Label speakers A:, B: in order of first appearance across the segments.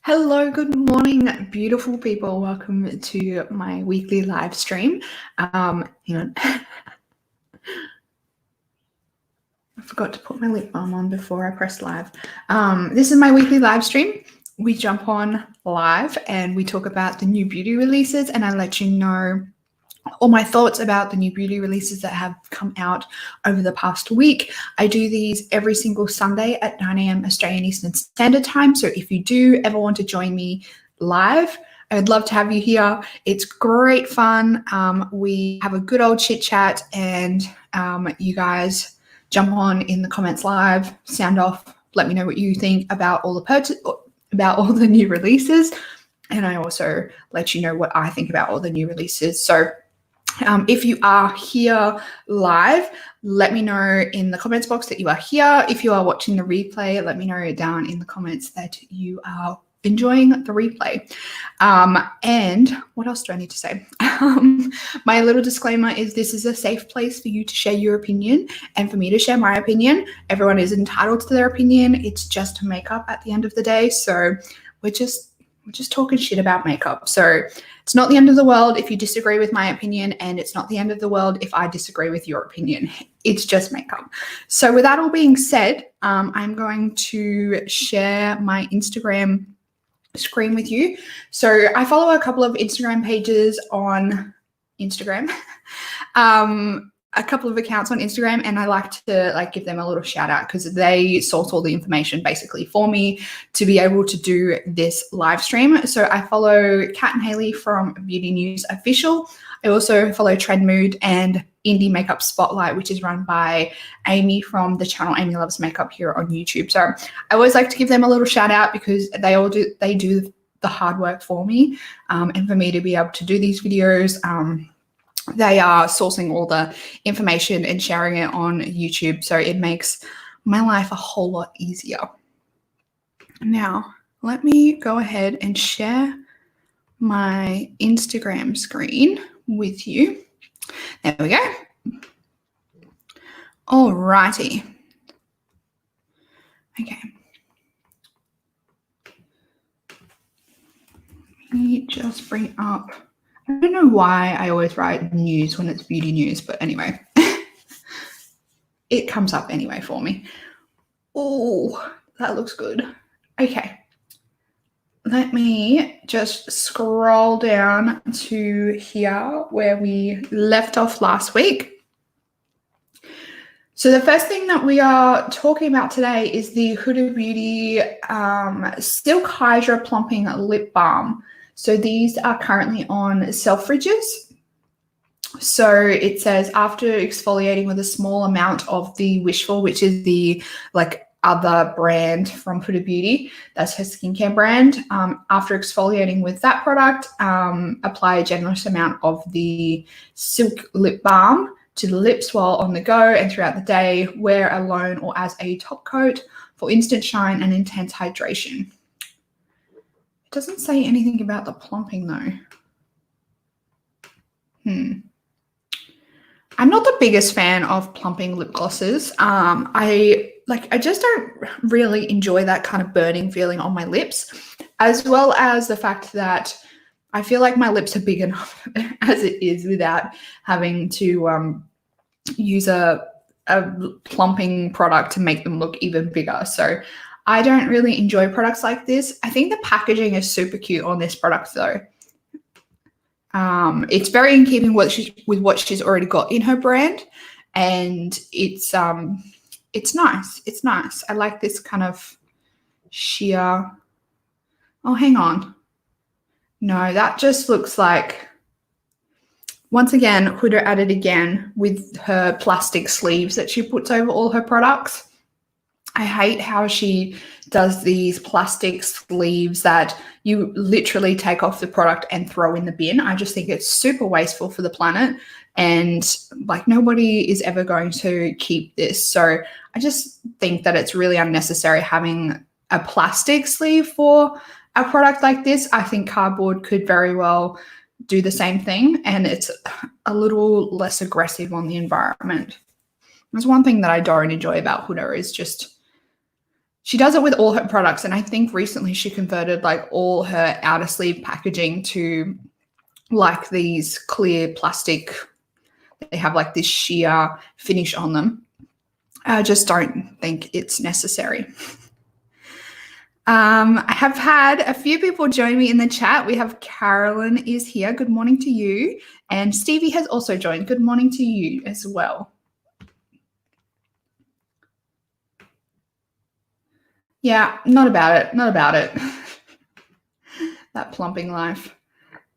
A: Hello, good morning, beautiful people. Welcome to my weekly live stream. Hang on. I forgot to put my lip balm on before I press live. This is my weekly live stream. We jump on live and we talk about the new beauty releases, and I let you know all my thoughts about the new beauty releases that have come out over the past week. I do these every single Sunday at 9 a.m. Australian Eastern Standard Time. So if you do ever want to join me live, I would love to have you here. It's great fun. We have a good old chit chat, and you guys jump on in the comments live, sound off, let me know what you think about all the new releases. And I also let you know what I think about all the new releases. So if you are here live, let me know in the comments box that you are here. If you are watching the replay, let me know down in the comments that you are enjoying the replay. And what else do I need to say? My little disclaimer is this is a safe place for you to share your opinion and for me to share my opinion. Everyone is entitled to their opinion. It's just makeup at the end of the day. So we're just talking shit about makeup. So it's not the end of the world if you disagree with my opinion, and it's not the end of the world if I disagree with your opinion. It's just makeup. So with that all being said, I'm going to share my Instagram screen with you. So I follow a couple of Instagram pages on Instagram. A couple of accounts on Instagram, and I like to give them a little shout out because they source all the information basically for me to be able to do this live stream. So I follow Kat and Haley from Beauty News Official. I also follow Trend Mood and Indie Makeup Spotlight, which is run by Amy from the channel Amy Loves Makeup here on YouTube. So I always like to give them a little shout out because they do the hard work for me, and for me to be able to do these videos. They are sourcing all the information and sharing it on YouTube, so it makes my life a whole lot easier. Now, let me go ahead and share my Instagram screen with you. There we go. Alrighty. Okay. Let me just bring up. I don't know why I always write news when it's beauty news, but anyway, it comes up anyway for me. Oh, that looks good. Okay. Let me just scroll down to here where we left off last week. So the first thing that we are talking about today is the Huda Beauty Silk Hydra Plumping Lip Balm. So these are currently on Selfridges. So it says after exfoliating with a small amount of the Wishful, which is the other brand from Huda Beauty, that's her skincare brand. After exfoliating with that product, apply a generous amount of the Silk Lip Balm to the lips while on the go and throughout the day. Wear alone or as a top coat for instant shine and intense hydration. Doesn't say anything about the plumping though. I'm not the biggest fan of plumping lip glosses. I just don't really enjoy that kind of burning feeling on my lips, as well as the fact that I feel like my lips are big enough as it is without having to use a plumping product to make them look even bigger. So I don't really enjoy products like this. I think the packaging is super cute on this product though. It's very in keeping with what she's already got in her brand, and it's nice. It's nice. I like this kind of sheer. Oh, hang on. No, that just looks like, once again, Huda added again with her plastic sleeves that she puts over all her products. I hate how she does these plastic sleeves that you literally take off the product and throw in the bin. I just think it's super wasteful for the planet, and nobody is ever going to keep this. So I just think that it's really unnecessary having a plastic sleeve for a product like this. I think cardboard could very well do the same thing, and it's a little less aggressive on the environment. There's one thing that I don't enjoy about Hoonah is just She does it with all her products, and I think recently she converted like all her outer sleeve packaging to like these clear plastic. They have like this sheer finish on them. I just don't think it's necessary. I have had a few people join me in the chat. We have Carolyn is here. Good morning to you. And Stevie has also joined. Good morning to you as well. Yeah, not about it. Not about it. That plumping life.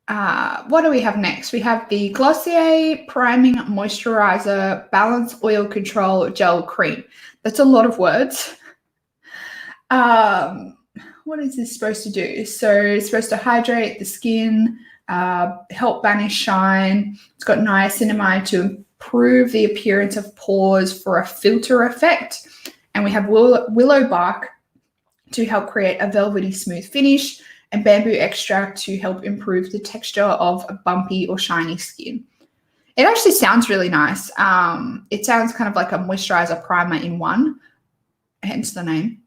A: What do we have next? We have the Glossier Priming Moisturizer Balance Oil Control Gel Cream. That's a lot of words. What is this supposed to do? So it's supposed to hydrate the skin, help banish shine. It's got niacinamide to improve the appearance of pores for a filter effect. And we have willow bark to help create a velvety smooth finish, and bamboo extract to help improve the texture of a bumpy or shiny skin. It actually sounds really nice. It sounds kind of like a moisturizer primer in one, hence the name.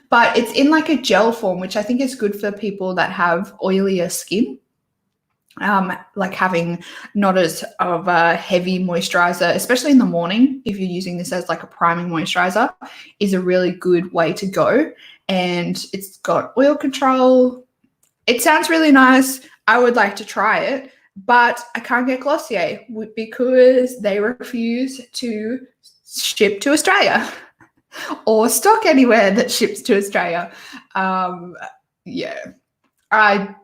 A: But it's in like a gel form, which I think is good for people that have oilier skin. Like having not as of a heavy moisturizer, especially in the morning, if you're using this as like a priming moisturizer, is a really good way to go. And it's got oil control. It sounds really nice. I would like to try it, but I can't get Glossier because they refuse to ship to Australia or stock anywhere that ships to Australia. Yeah, I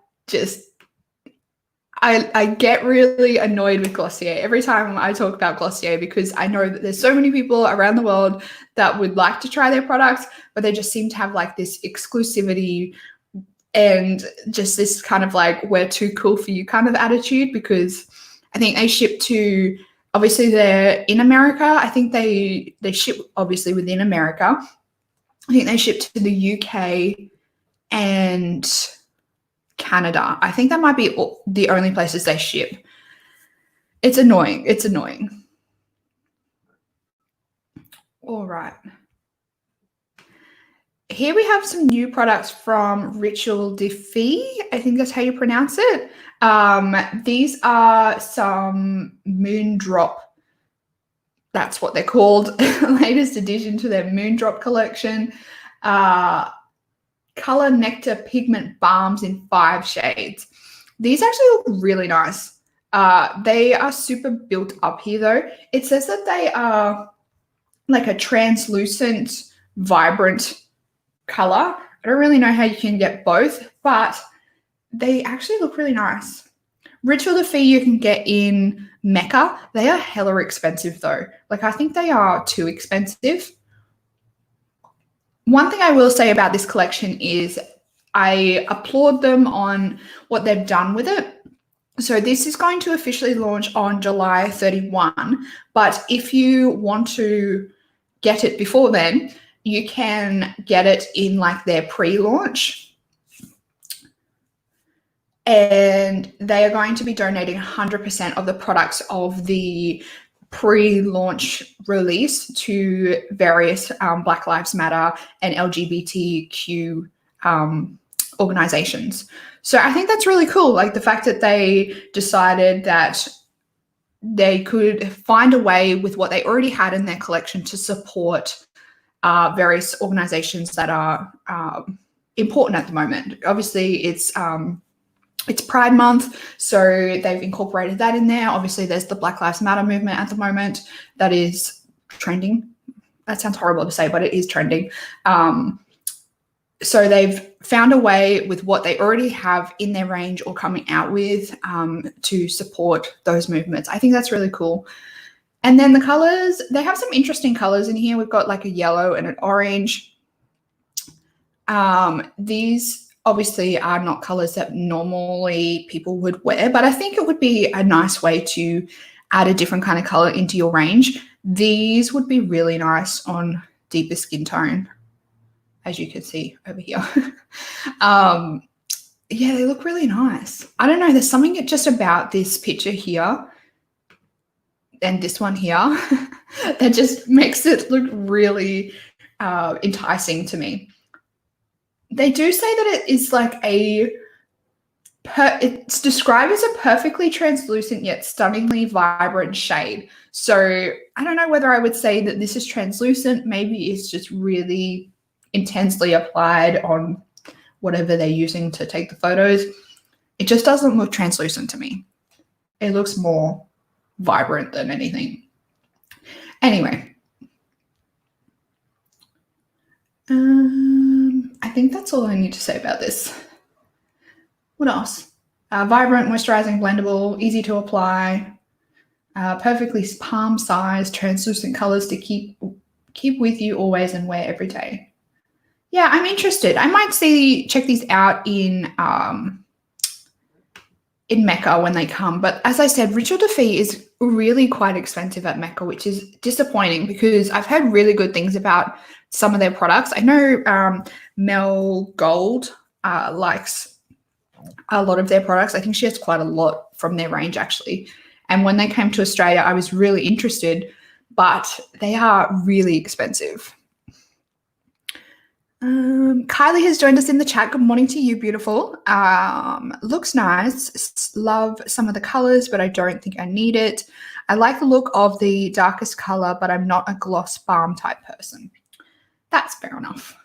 A: get really annoyed with Glossier every time I talk about Glossier, because I know that there's so many people around the world that would like to try their products, but they just seem to have like this exclusivity and just this kind of like, we're too cool for you kind of attitude, because I think they ship to, obviously they're in America. I think they ship obviously within America. I think they ship to the UK and Canada. I think that might be the only places they ship. It's annoying. It's annoying. All right. Here we have some new products from Ritual de Fille. I think that's how you pronounce it. These are some Moondrop. That's what they're called. Latest addition to their Moondrop collection. Color Nectar Pigment Balms in 5 shades. These actually look really nice. They are super built up here though. It says that they are like a translucent, vibrant color. I don't really know how you can get both, but they actually look really nice. Ritual de Fille you can get in Mecca. They are hella expensive though. Like I think they are too expensive. One thing I will say about this collection is I applaud them on what they've done with it. So this is going to officially launch on July 31, but if you want to get it before then, you can get it in like their pre-launch. And they are going to be donating 100% of the products of the pre-launch release to various Black Lives Matter and LGBTQ organizations. So I think that's really cool. Like the fact that they decided that they could find a way with what they already had in their collection to support various organizations that are important at the moment. Obviously, it's Pride Month, so they've incorporated that in there. Obviously, there's the Black Lives Matter movement at the moment that is trending. That sounds horrible to say, but it is trending. So they've found a way with what they already have in their range or coming out with to support those movements. I think that's really cool. And then the colors, they have some interesting colors in here. We've got like a yellow and an orange. These obviously are not colors that normally people would wear, but I think it would be a nice way to add a different kind of color into your range. These would be really nice on deeper skin tone, as you can see over here. Yeah, they look really nice. I don't know, there's something just about this picture here and this one here that just makes it look really, enticing to me. They do say that it is like it's described as a perfectly translucent yet stunningly vibrant shade. So I don't know whether I would say that this is translucent. Maybe it's just really intensely applied on whatever they're using to take the photos. It just doesn't look translucent to me. It looks more vibrant than anything. Anyway, I think that's all I need to say about this. What else? Vibrant, moisturizing, blendable, easy to apply, perfectly palm-sized, translucent colors to keep with you always and wear every day. Yeah, I'm interested. I might check these out in Mecca when they come. But as I said, Ritual de Fille is really quite expensive at Mecca, which is disappointing because I've heard really good things about some of their products. I know Mel Gold likes a lot of their products. I think she has quite a lot from their range actually. And when they came to Australia, I was really interested, but they are really expensive. Kylie has joined us in the chat. Good morning to you, beautiful. Looks nice. Love some of the colors, but I don't think I need it. I like the look of the darkest color, but I'm not a gloss balm type person. That's fair enough.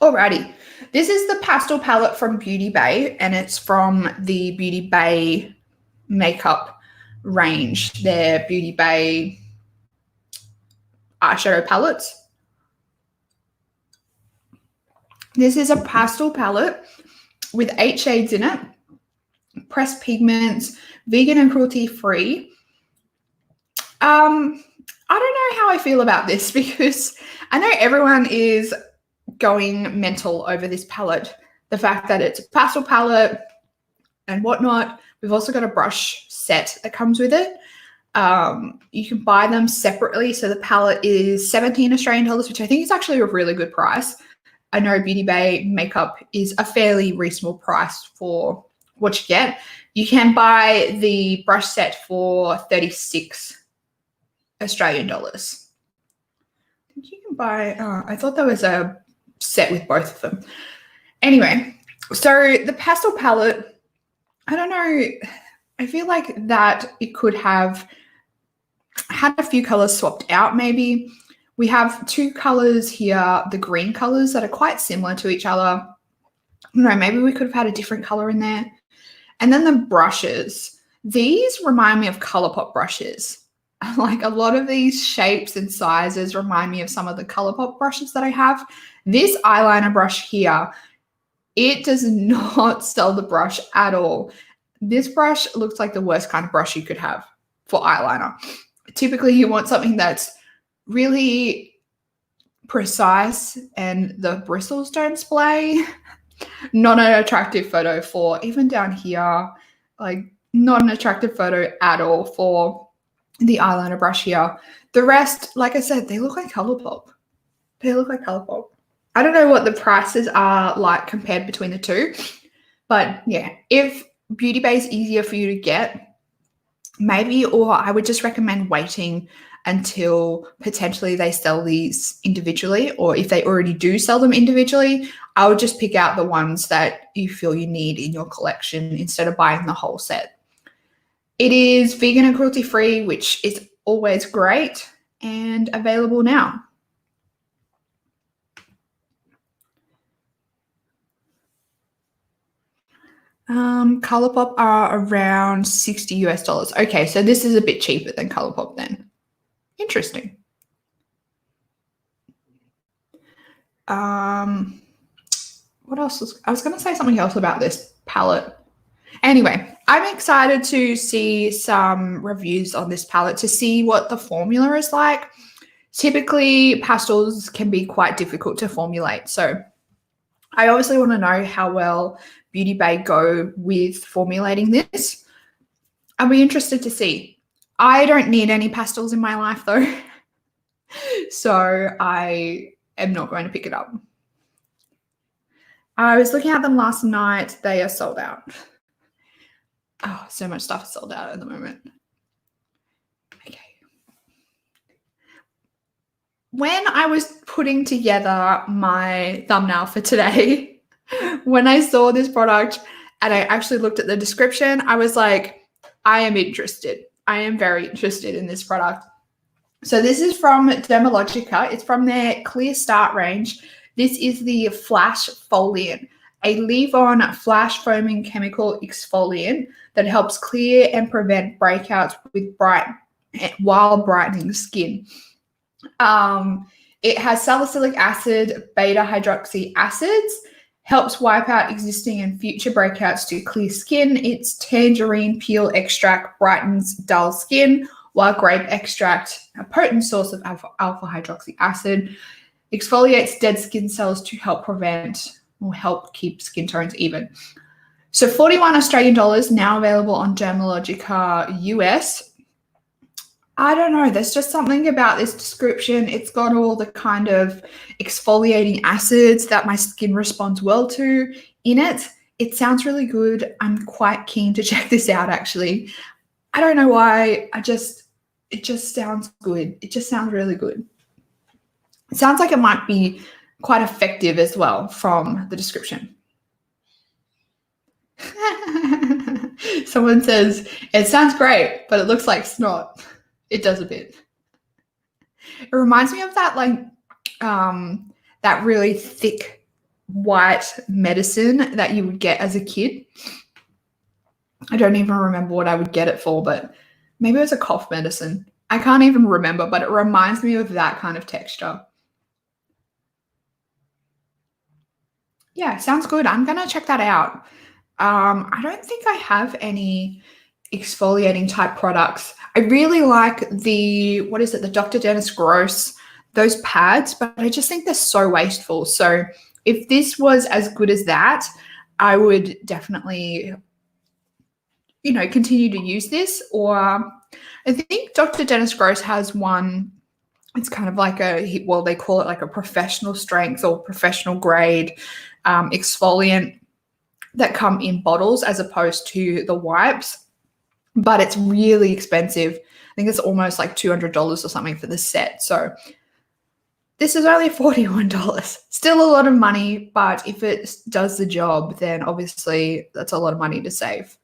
A: Alrighty. This is the pastel palette from Beautybay, and it's from the Beautybay makeup range. Their Beautybay eyeshadow palettes. This is a pastel palette with 8 shades in it, pressed pigments, vegan and cruelty free. I don't know how I feel about this because I know everyone is going mental over this palette. The fact that it's a pastel palette and whatnot. We've also got a brush set that comes with it. You can buy them separately. So the palette is 17 Australian dollars, which I think is actually a really good price. I know Beautybay makeup is a fairly reasonable price for what you get. You can buy the brush set for 36 Australian dollars. I think you can buy, I thought there was a set with both of them. Anyway, so the pastel palette, I don't know, I feel like that it could have had a few colors swapped out maybe. We have 2 colors here, the green colors that are quite similar to each other. I don't know, maybe we could have had a different color in there. And then the brushes. These remind me of Colourpop brushes. Like a lot of these shapes and sizes remind me of some of the Colourpop brushes that I have. This eyeliner brush here, it does not sell the brush at all. This brush looks like the worst kind of brush you could have for eyeliner. Typically, you want something that's really precise and the bristles don't splay. Not an attractive photo for, even down here, like not an attractive photo at all for the eyeliner brush here. The rest, like I said, they look like Colourpop. They look like Colourpop. I don't know what the prices are like compared between the two, but yeah, if Beautybay is easier for you to get, maybe, or I would just recommend waiting until potentially they sell these individually, or if they already do sell them individually, I would just pick out the ones that you feel you need in your collection instead of buying the whole set. It is vegan and cruelty free, which is always great, and available now. Colourpop are around $60 US. Okay, so this is a bit cheaper than Colourpop then. Interesting. What else? I was going to say something else about this palette. Anyway, I'm excited to see some reviews on this palette to see what the formula is like. Typically, pastels can be quite difficult to formulate. So I obviously want to know how well Beautybay go with formulating this. I'll be interested to see. I don't need any pastels in my life though. So I am not going to pick it up. I was looking at them last night. They are sold out. Oh, so much stuff is sold out at the moment. when I was putting together my thumbnail for today, when I saw this product and I actually looked at the description, I was like, I am interested. I am very interested in this product. So this is from Dermalogica. It's from their Clear Start range. This is the Flash Foliant, a leave-on flash foaming chemical exfoliant that helps clear and prevent breakouts while brightening skin. It has salicylic acid, beta hydroxy acids, helps wipe out existing and future breakouts to clear skin. Its tangerine peel extract brightens dull skin, while grape extract, a potent source of alpha hydroxy acid, exfoliates dead skin cells to help prevent or help keep skin tones even. So 41 Australian dollars, now available on Dermalogica US. I don't know. There's just something about this description. It's got all the kind of exfoliating acids that my skin responds well to in it. It sounds really good. I'm quite keen to check this out, actually. I don't know why. It just sounds good. It just sounds really good. It sounds like it might be quite effective as well from the description. Someone says, it sounds great, but it looks like snot. It does a bit. It reminds me of that, like, that really thick white medicine that you would get as a kid. I don't even remember what I would get it for, but maybe it was a cough medicine. I can't even remember, but it reminds me of that kind of texture. Yeah, sounds good. I'm going to check that out. I don't think I have any exfoliating type products. I really like the Dr. Dennis Gross, those pads, but I just think they're so wasteful. So if this was as good as that, I would definitely, continue to use this. Or I think Dr. Dennis Gross has one, it's kind of like they call it like a professional strength or professional grade exfoliant that come in bottles as opposed to the wipes. But it's really expensive. I think it's almost like $200 or something for the set. So this is only $41. Still a lot of money, but if it does the job, then obviously that's a lot of money to save.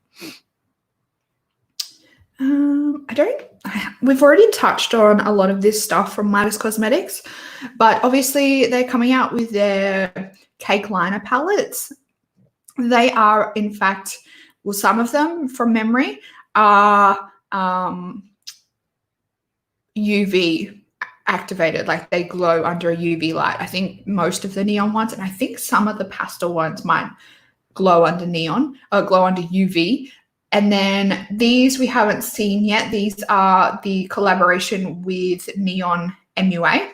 A: We've already touched on a lot of this stuff from Midas Cosmetics, but obviously they're coming out with their cake liner palettes. They are, in fact, well, some of them from memory are UV activated, like they glow under a UV light. I think most of the neon ones, and I think some of the pastel ones might glow under UV. And then these we haven't seen yet. These are the collaboration with Neon MUA.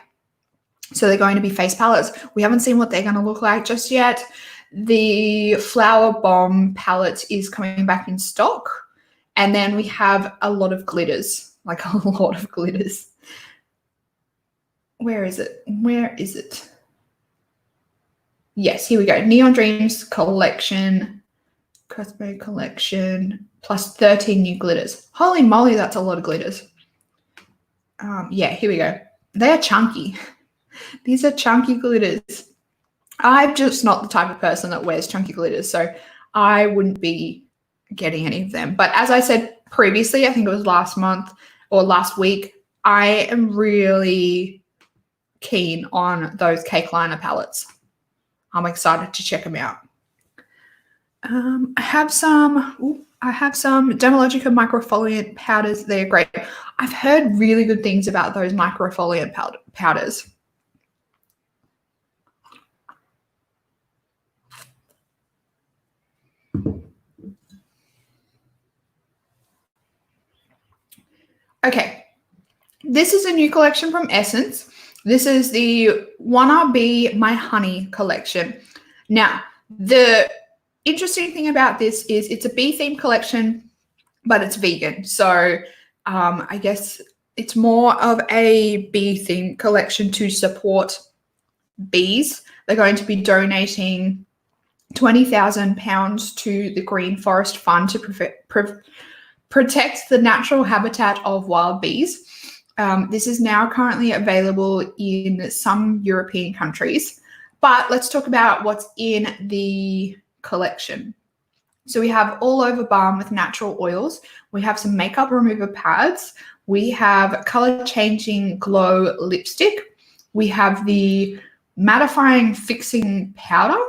A: So they're going to be face palettes. We haven't seen what they're going to look like just yet. The Flower Bomb palette is coming back in stock. And then we have a lot of glitters, like a lot of glitters. Where is it? Yes, here we go. Neon Dreams collection, Cosmo collection, plus 13 new glitters. Holy moly, that's a lot of glitters. Yeah, here we go. They are chunky. These are chunky glitters. I'm just not the type of person that wears chunky glitters, so I wouldn't be getting any of them. But as I said previously, I think it was last month or last week, I am really keen on those cake liner palettes. I'm excited to check them out. I have some Dermalogica microfoliant powders. They're great. I've heard really good things about those microfoliant powders. Okay, this is a new collection from Essence. This is the Wanna Be My Honey collection. Now, the interesting thing about this is it's a bee themed collection, but it's vegan. So I guess it's more of a bee themed collection to support bees. They're going to be donating £20,000 to the Green Forest Fund to protect the natural habitat of wild bees. This is now currently available in some European countries, but let's talk about what's in the collection. So we have all over balm with natural oils. We have some makeup remover pads. We have color changing glow lipstick. We have the mattifying fixing powder.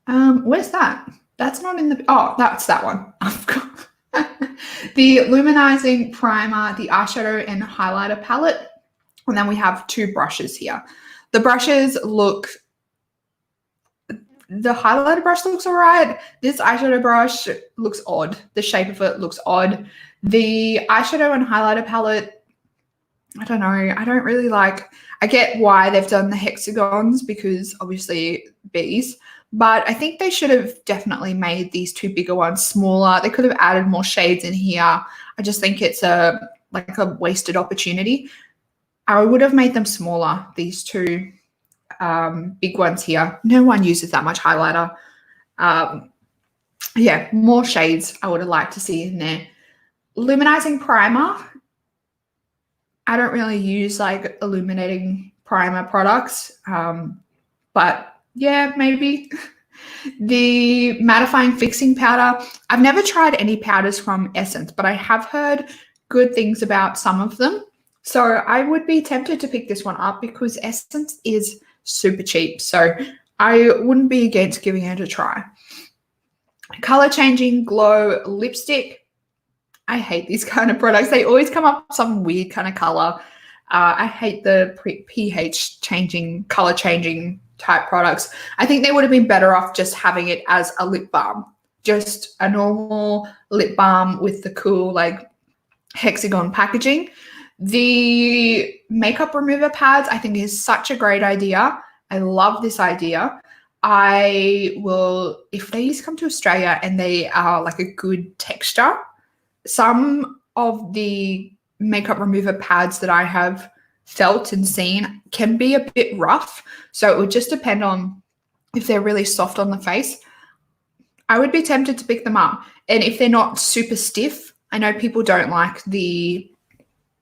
A: Where's that? That's not in the, oh, that's that one. I've got the luminizing primer, the eyeshadow and highlighter palette. And then we have 2 brushes here. The brushes look, the highlighter brush looks all right. This eyeshadow brush looks odd. The shape of it looks odd. The eyeshadow and highlighter palette, I don't know. I don't really like, I get why they've done the hexagons because obviously bees, but I think they should have definitely made these 2 bigger ones smaller. They could have added more shades in here. I just think it's like a wasted opportunity. I would have made them smaller, these 2 big ones here. No one uses that much highlighter. Yeah, more shades I would have liked to see in there. Luminizing primer. I don't really use like illuminating primer products, but yeah, maybe. The mattifying fixing powder. I've never tried any powders from Essence, but I have heard good things about some of them. So I would be tempted to pick this one up because Essence is super cheap. So I wouldn't be against giving it a try. Color changing glow lipstick. I hate these kind of products. They always come up with some weird kind of color. I hate the pH changing, color changing type products. I think they would have been better off just having it as a lip balm. Just a normal lip balm with the cool like hexagon packaging. The makeup remover pads I think is such a great idea. I love this idea. I will, if these come to Australia and they are like a good texture, some of the makeup remover pads that I have felt and seen can be a bit rough. So it would just depend on if they're really soft on the face. I would be tempted to pick them up. And if they're not super stiff, I know people don't like the,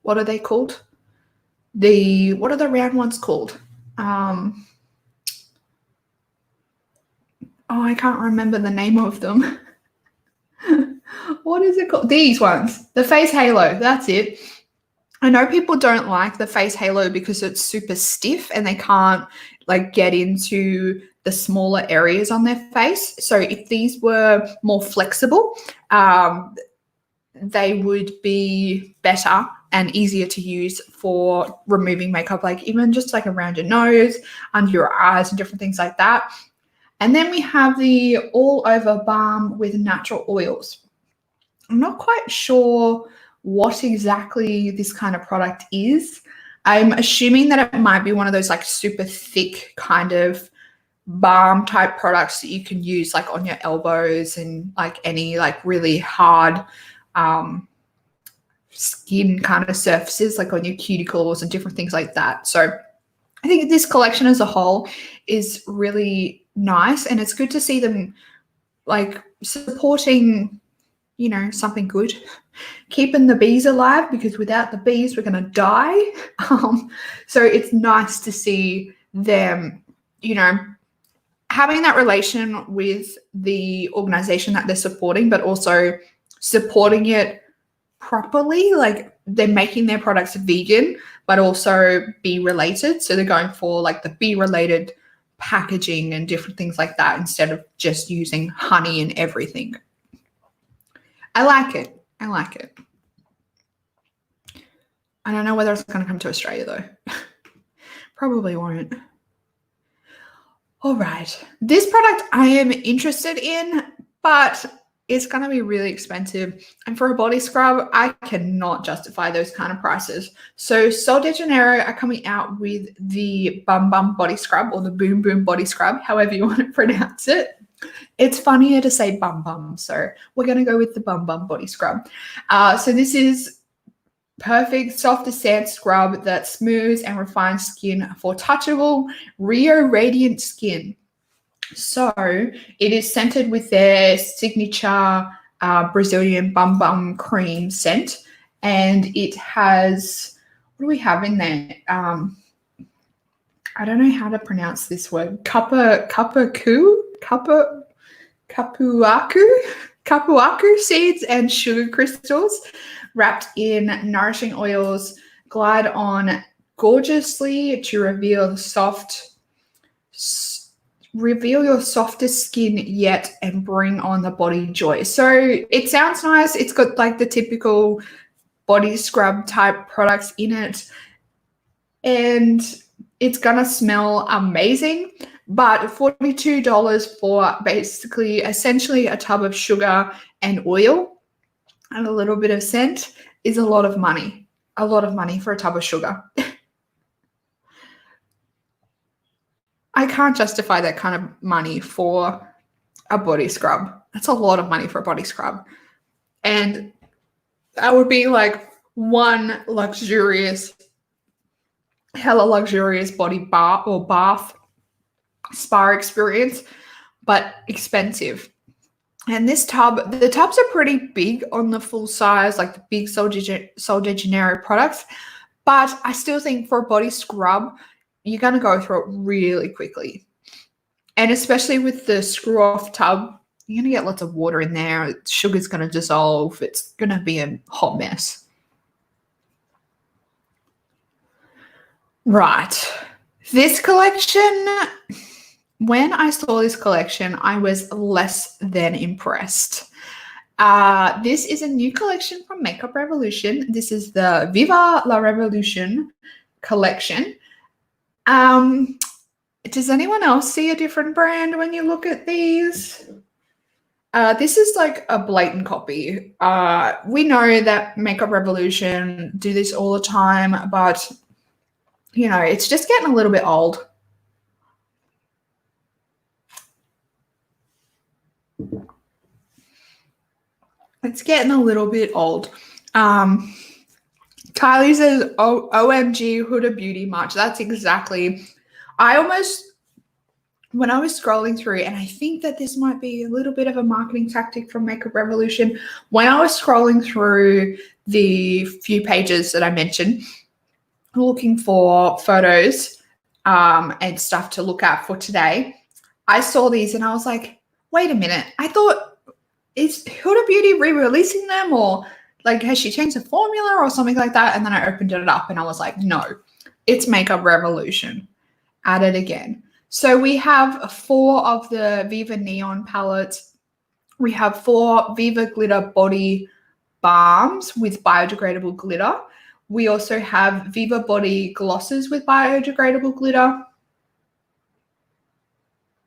A: what are they called? What are the round ones called? Oh, I can't remember the name of them. What is it called? These ones, the face halo, that's it. I know people don't like the face halo because it's super stiff and they can't like get into the smaller areas on their face. So if these were more flexible, they would be better and easier to use for removing makeup, like even just like around your nose, under your eyes and different things like that. And then we have the all over balm with natural oils. I'm not quite sure what exactly this kind of product is. I'm assuming that it might be one of those like super thick kind of balm type products that you can use like on your elbows and like any like really hard skin kind of surfaces, like on your cuticles and different things like that. So I think this collection as a whole is really nice, and it's good to see them like supporting, you know, something good, keeping the bees alive, because without the bees, we're going to die. So it's nice to see them, you know, having that relation with the organization that they're supporting, but also supporting it properly. Like they're making their products vegan, but also bee related. So they're going for like the bee related packaging and different things like that instead of just using honey and everything. I like it. I like it. I don't know whether it's going to come to Australia though. Probably won't. All right. This product I am interested in, but it's going to be really expensive. And for a body scrub, I cannot justify those kind of prices. So Sol de Janeiro are coming out with the Bum Bum Body Scrub, or the Boom Boom Body Scrub, however you want to pronounce it. It's funnier to say bum bum, so we're going to go with the Bum Bum Body Scrub. So this is perfect soft as sand scrub that smooths and refines skin for touchable Rio Radiant skin. So it is scented with their signature Brazilian Bum Bum cream scent, and it has, what do we have in there? I don't know how to pronounce this word. Kapuaku seeds and sugar crystals wrapped in nourishing oils glide on gorgeously to reveal your softest skin yet and bring on the body joy. So it sounds nice. It's got like the typical body scrub type products in it, and it's gonna smell amazing. But $42 for basically essentially a tub of sugar and oil and a little bit of scent is a lot of money. A lot of money for a tub of sugar. I can't justify that kind of money for a body scrub. That's a lot of money for a body scrub. And that would be like one hella luxurious body bar or bath spa experience, but expensive. And this tub, the tubs are pretty big on the full size, like the big Sol de Janeiro products. But I still think for a body scrub, you're going to go through it really quickly. And especially with the screw off tub, you're going to get lots of water in there. Sugar's going to dissolve. It's going to be a hot mess. Right. This collection, when I saw this collection, I was less than impressed. This is a new collection from Makeup Revolution. This is the Viva La Revolucion collection. Does anyone else see a different brand when you look at these? This is like a blatant copy. We know that Makeup Revolution do this all the time, but you know, it's just getting a little bit old. It's getting a little bit old. Kylie says, OMG, Hoonah Beauty March. That's exactly. When I was scrolling through, and I think that this might be a little bit of a marketing tactic from Makeup Revolution, when I was scrolling through the few pages that I mentioned, looking for photos and stuff to look at for today, I saw these and I was like, wait a minute. I thought, is Hoonah Beauty re-releasing them, or like has she changed the formula or something like that? And then I opened it up and I was like, no, it's Makeup Revolution at it again. So we have 4 of the Viva Neon palettes. We have 4 Viva Glitter Body Balms with biodegradable glitter. We also have Viva Body Glosses with biodegradable glitter.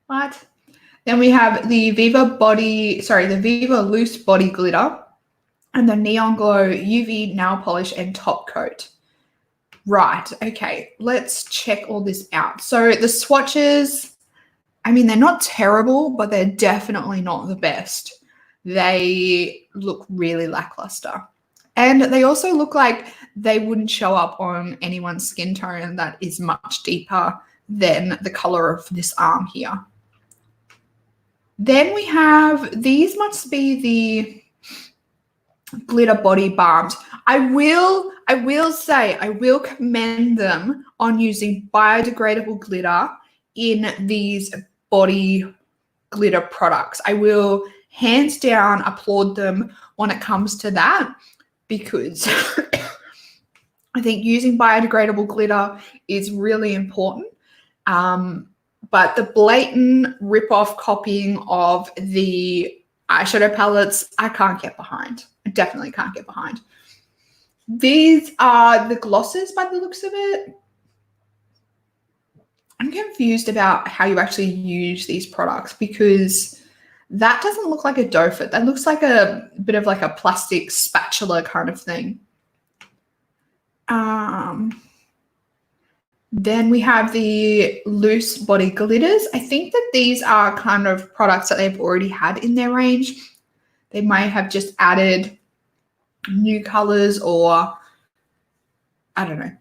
A: What? Then we have the Viva Loose Body Glitter and the Neon Glow UV Nail Polish and Top Coat. Right, okay, let's check all this out. So the swatches, I mean, they're not terrible, but they're definitely not the best. They look really lackluster. And they also look like they wouldn't show up on anyone's skin tone that is much deeper than the color of this arm here. Then we have, these must be the glitter body balms. I will say, I will commend them on using biodegradable glitter in these body glitter products. I will hands down applaud them when it comes to that, because I think using biodegradable glitter is really important. But the blatant rip-off copying of the eyeshadow palettes, I can't get behind. I definitely can't get behind. These are the glosses by the looks of it. I'm confused about how you actually use these products, because that doesn't look like a doe foot. That looks like a bit of like a plastic spatula kind of thing. Then we have the loose body glitters. I think that these are kind of products that they've already had in their range. They might have just added new colors, or I don't know.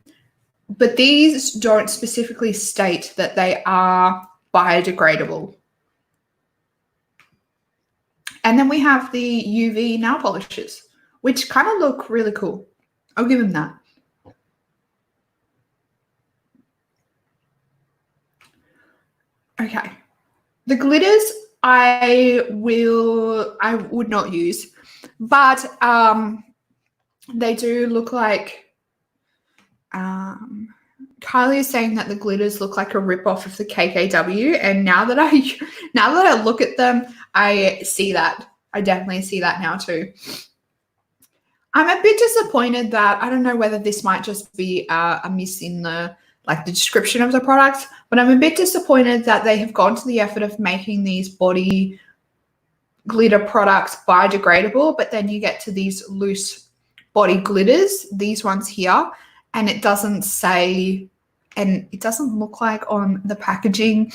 A: But these don't specifically state that they are biodegradable. And then we have the UV nail polishes, which kind of look really cool. I'll give him that. Okay. The glitters I would not use, but they do look like Kylie is saying that the glitters look like a rip-off of the KKW, and now that I look at them, I see that. I definitely see that now too. I'm a bit disappointed that I don't know whether this might just be a miss in the description of the product, but I'm a bit disappointed that they have gone to the effort of making these body glitter products biodegradable, but then you get to these loose body glitters, these ones here, and it doesn't say, and it doesn't look like on the packaging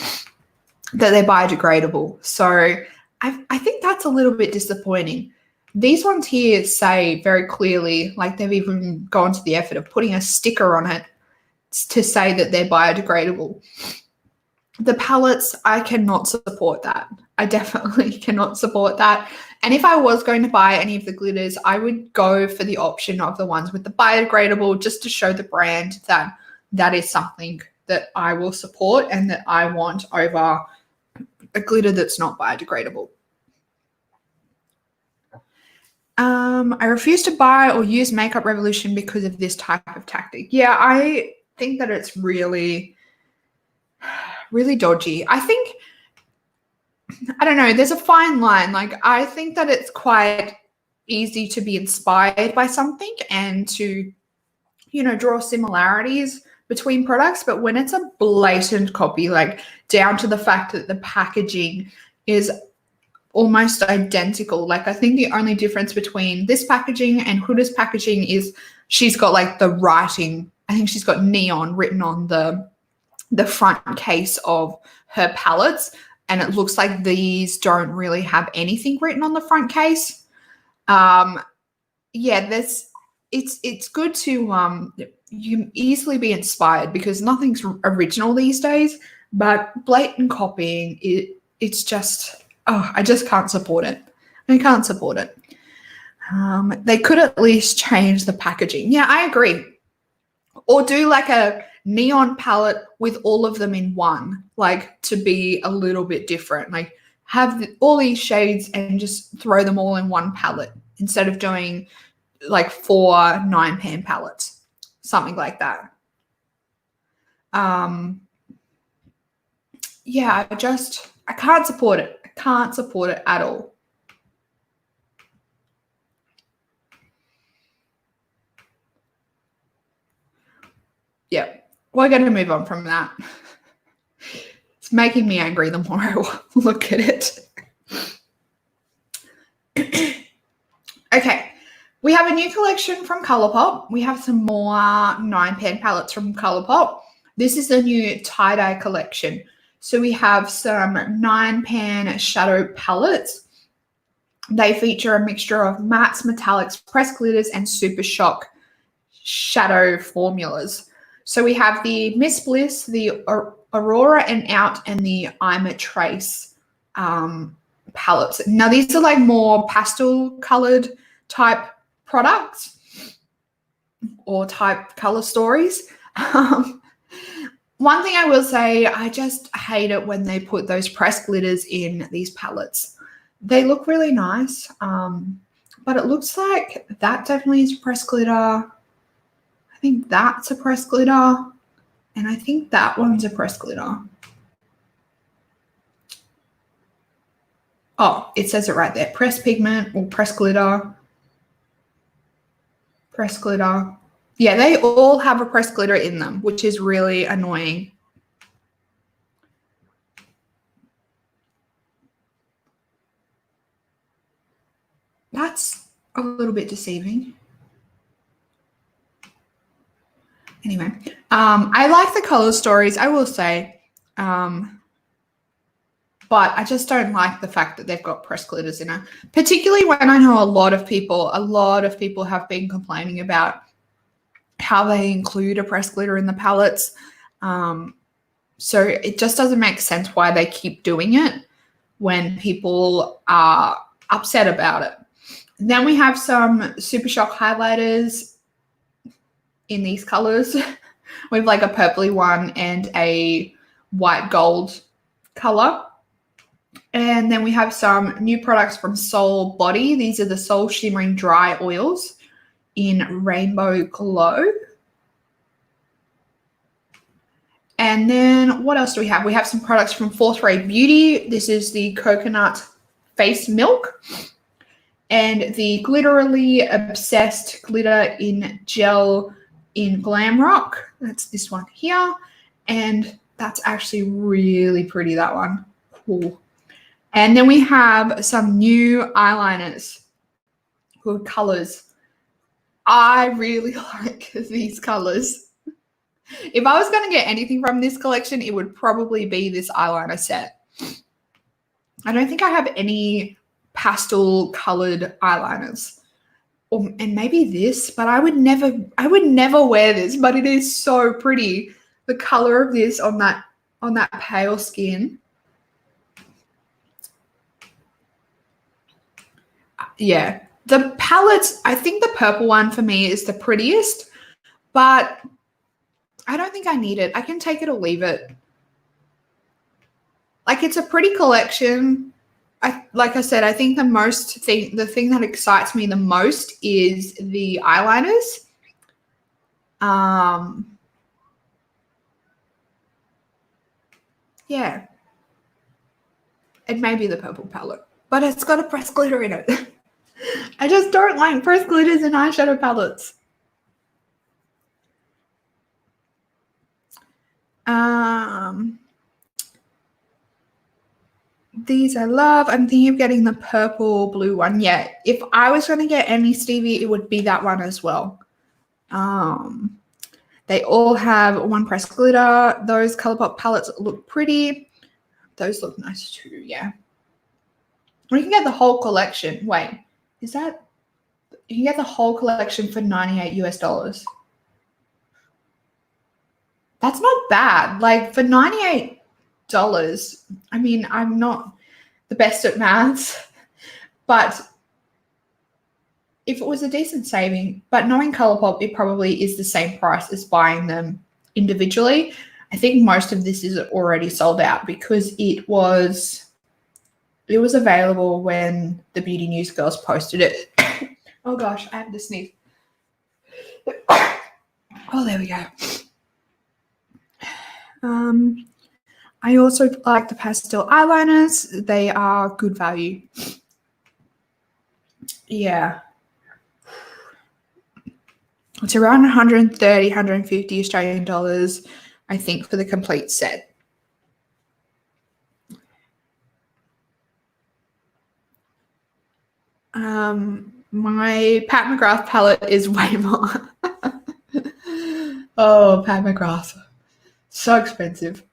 A: that they're biodegradable. So I think that's a little bit disappointing. These ones here say very clearly, like they've even gone to the effort of putting a sticker on it to say that they're biodegradable. The palettes, I cannot support that. I definitely cannot support that. And if I was going to buy any of the glitters, I would go for the option of the ones with the biodegradable, just to show the brand that that is something that I will support and that I want over a glitter that's not biodegradable. I refuse to buy or use Makeup Revolution because of this type of tactic. Yeah, I think that it's really, really dodgy. I don't know, there's a fine line. Like, I think that it's quite easy to be inspired by something and to, draw similarities between products. But when it's a blatant copy, like down to the fact that the packaging is almost identical. Like, I think the only difference between this packaging and Hoonah's packaging is she's got like the writing. I think she's got neon written on the front case of her palettes, and it looks like these don't really have anything written on the front case. Yeah, it's good to you can easily be inspired because nothing's original these days, but blatant copying, it's just, I just can't support it. I can't support it. They could at least change the packaging. Yeah, I agree. Or do like a neon palette with all of them in one, like to be a little bit different. Like have all these shades and just throw them all in one palette instead of doing like 4 9-pan palettes, something like that. Yeah, I can't support it. I can't support it at all. Yeah, we're going to move on from that. It's making me angry the more I look at it. Okay, we have a new collection from Colourpop. We have some more 9-pan palettes from Colourpop. This is the new tie-dye collection. So we have some 9-pan shadow palettes. They feature a mixture of mattes, metallics, pressed glitters, and super shock shadow formulas. So we have the Miss Bliss, the Aurora and Out, and the I'm a Trace palettes. Now these are like more pastel colored type products or type color stories. One thing I will say, I just hate it when they put those pressed glitters in these palettes. They look really nice, but it looks like that definitely is pressed glitter. I think that's a pressed glitter, and I think that one's a pressed glitter. Oh, it says it right there. Pressed pigment or pressed glitter. Pressed glitter. Yeah, they all have a pressed glitter in them, which is really annoying. That's a little bit deceiving. Anyway, I like the color stories, I will say, but I just don't like the fact that they've got pressed glitters in it, particularly when I know a lot of people have been complaining about how they include a pressed glitter in the palettes. So it just doesn't make sense why they keep doing it when people are upset about it. And then we have some Super Shock highlighters. in these colors. We have like a purpley one and a white gold color. And then we have some new products from Soul Body. These are the Soul Shimmering Dry Oils in Rainbow Glow. And then what else do we have? We have some products from Fourth Ray Beauty. This is the Coconut Face Milk and the Glitterily Obsessed Glitter in Gel in Glam Rock. That's this one here. And that's actually really pretty, that one. Cool. And then we have some new eyeliners, good colors. I really like these colors. If I was going to get anything from this collection, it would probably be this eyeliner set. I don't think I have any pastel colored eyeliners. And maybe this, but I would never wear this, but it is so pretty. The color of this on that pale skin. Yeah. The palettes, I think the purple one for me is the prettiest, but I don't think I need it. I can take it or leave it. Like, it's a pretty collection. Like I said, I think the thing that excites me the most is the eyeliners. Yeah. It may be the purple palette, but it's got a pressed glitter in it. I just don't like pressed glitters in eyeshadow palettes. These I love. I'm thinking of getting the purple blue one. Yeah, if I was going to get any Stevie, it would be that one as well. They all have one pressed glitter. Those Colourpop palettes look pretty. Those look nice too, yeah. We can get the whole collection. Wait, is that? You can get the whole collection for $98 US. That's not bad. Like, for $98, I mean, I'm not the best at maths, but if it was a decent saving, but knowing Colourpop, it probably is the same price as buying them individually. I think most of this is already sold out because it was available when the Beauty News girls posted it. Oh gosh, I have to sneeze. Oh, there we go. I also like the pastel eyeliners. They are good value. Yeah. It's around 130, 150 Australian dollars, I think, for the complete set. My Pat McGrath palette is way more. Oh, Pat McGrath. So expensive.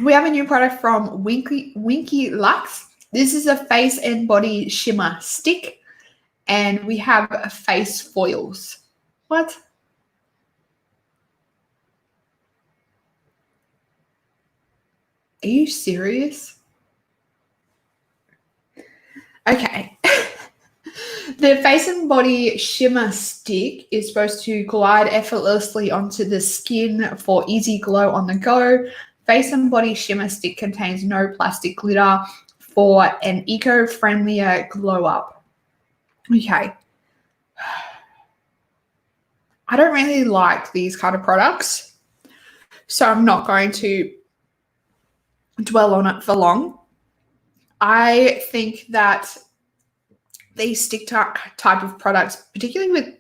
A: We have a new product from Winky Lux. This is a face and body shimmer stick. And we have face foils. What? Are you serious? Okay. The face and body shimmer stick is supposed to glide effortlessly onto the skin for easy glow on the go. Face and body shimmer stick contains no plastic glitter for an eco-friendlier glow up. Okay. I don't really like these kind of products, so I'm not going to dwell on it for long. I think that these stick type of products, particularly with,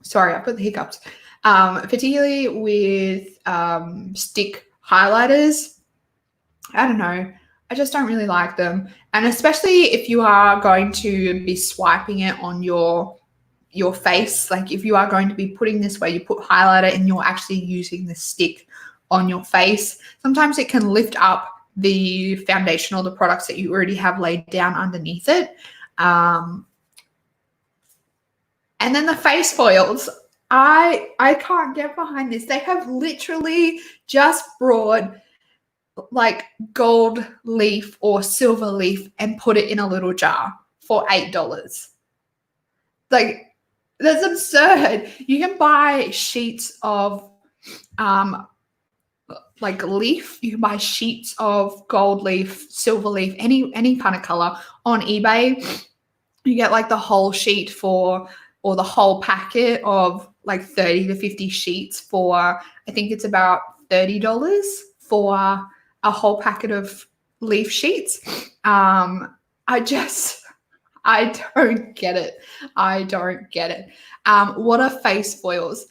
A: sorry, I put the hiccups, particularly with stick highlighters, I don't know, I just don't really like them. And especially if you are going to be swiping it on your face, like if you are going to be putting this where you put highlighter and you're actually using the stick on your face, sometimes it can lift up the foundation or the products that you already have laid down underneath it. And then the face foils, I can't get behind this. They have literally just brought like gold leaf or silver leaf and put it in a little jar for $8. Like, That's absurd. You can buy sheets of like leaf. You can buy sheets of gold leaf, silver leaf, any kind of color on eBay. You get like the whole sheet for, or the whole packet of like 30 to 50 sheets for, I think it's about $30 for a whole packet of leaf sheets. I don't get it. I don't get it. What are face foils?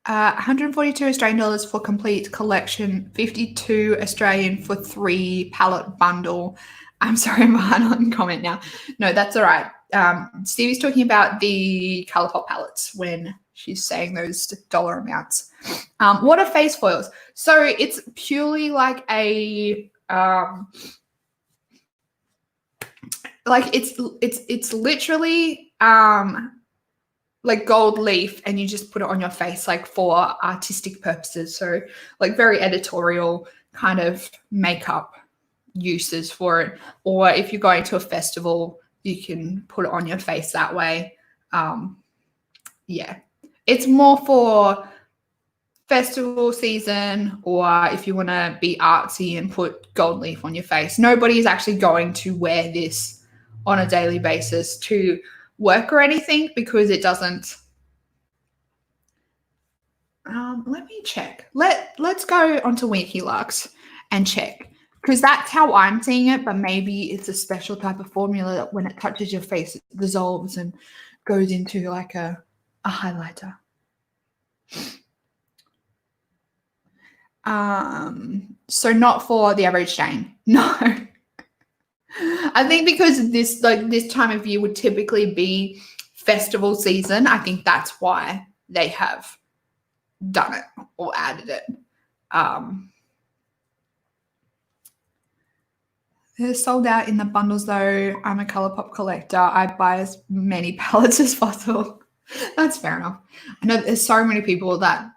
A: 142 Australian dollars for complete collection, 52 Australian for 3 palette bundle. I'm sorry, I'm behind on comment now. No, that's all right. Stevie's talking about the Colourpop palettes when she's saying those dollar amounts. What are face foils? So it's purely like a like it's literally like gold leaf, and you just put it on your face like for artistic purposes. So like very editorial kind of makeup uses for it. Or if you're going to a festival, you can put it on your face that way. Yeah, it's more for festival season, or if you want to be artsy and put gold leaf on your face. Nobody is actually going to wear this on a daily basis to work or anything, because it doesn't. Let me check. Let's go onto Winky Lux and check, because that's how I'm seeing it. But maybe it's a special type of formula that when it touches your face, it dissolves and goes into like a highlighter. So not for the average Jane. No. I think because this time of year would typically be festival season. I think that's why they have done it or added it. They're sold out in the bundles though. I'm a Colourpop collector. I buy as many palettes as possible. That's fair enough. I know there's so many people that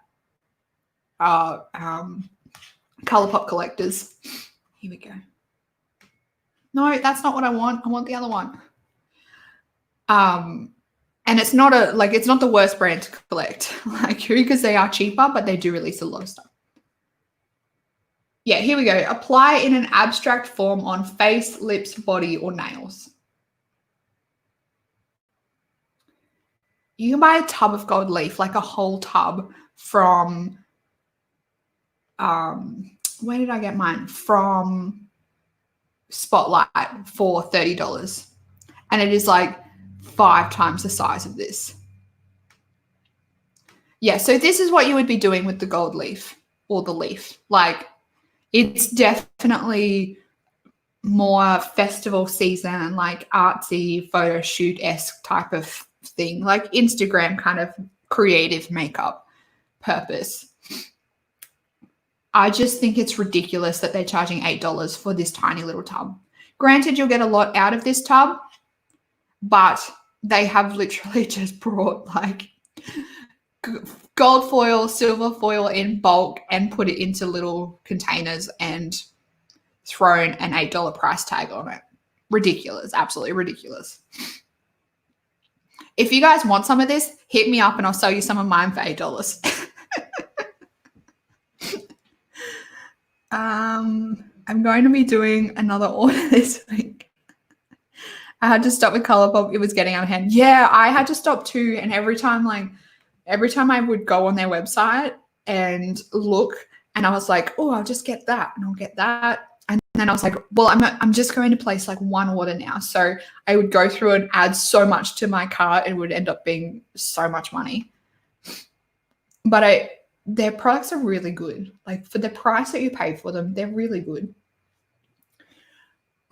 A: are Colourpop collectors. Here we go. No, that's not what I want. I want the other one. And it's not it's not the worst brand to collect, like, because they are cheaper, but they do release a lot of stuff. Yeah, here we go. Apply in an abstract form on face, lips, body, or nails. You can buy a tub of gold leaf, like a whole tub from, where did I get mine? From Spotlight for $30. And it is like 5 times the size of this. Yeah, so this is what you would be doing with the gold leaf or the leaf. Like, it's definitely more festival season, like artsy photo shoot-esque type of thing, like Instagram kind of creative makeup purpose. I just think it's ridiculous that they're charging $8 for this tiny little tub. Granted, you'll get a lot out of this tub, but they have literally just brought like gold foil, silver foil in bulk and put it into little containers and thrown an $8 price tag on it. Ridiculous. Absolutely ridiculous. If you guys want some of this, hit me up and I'll sell you some of mine for $8. I'm going to be doing another order this week. I had to stop with Colourpop. It was getting out of hand. Yeah, I had to stop too. And every time I would go on their website and look, and I was like, oh, I'll just get that and I'll get that. And then I was like, well, I'm just going to place like one order now. So I would go through and add so much to my cart. It would end up being so much money. But their products are really good. Like, for the price that you pay for them, they're really good.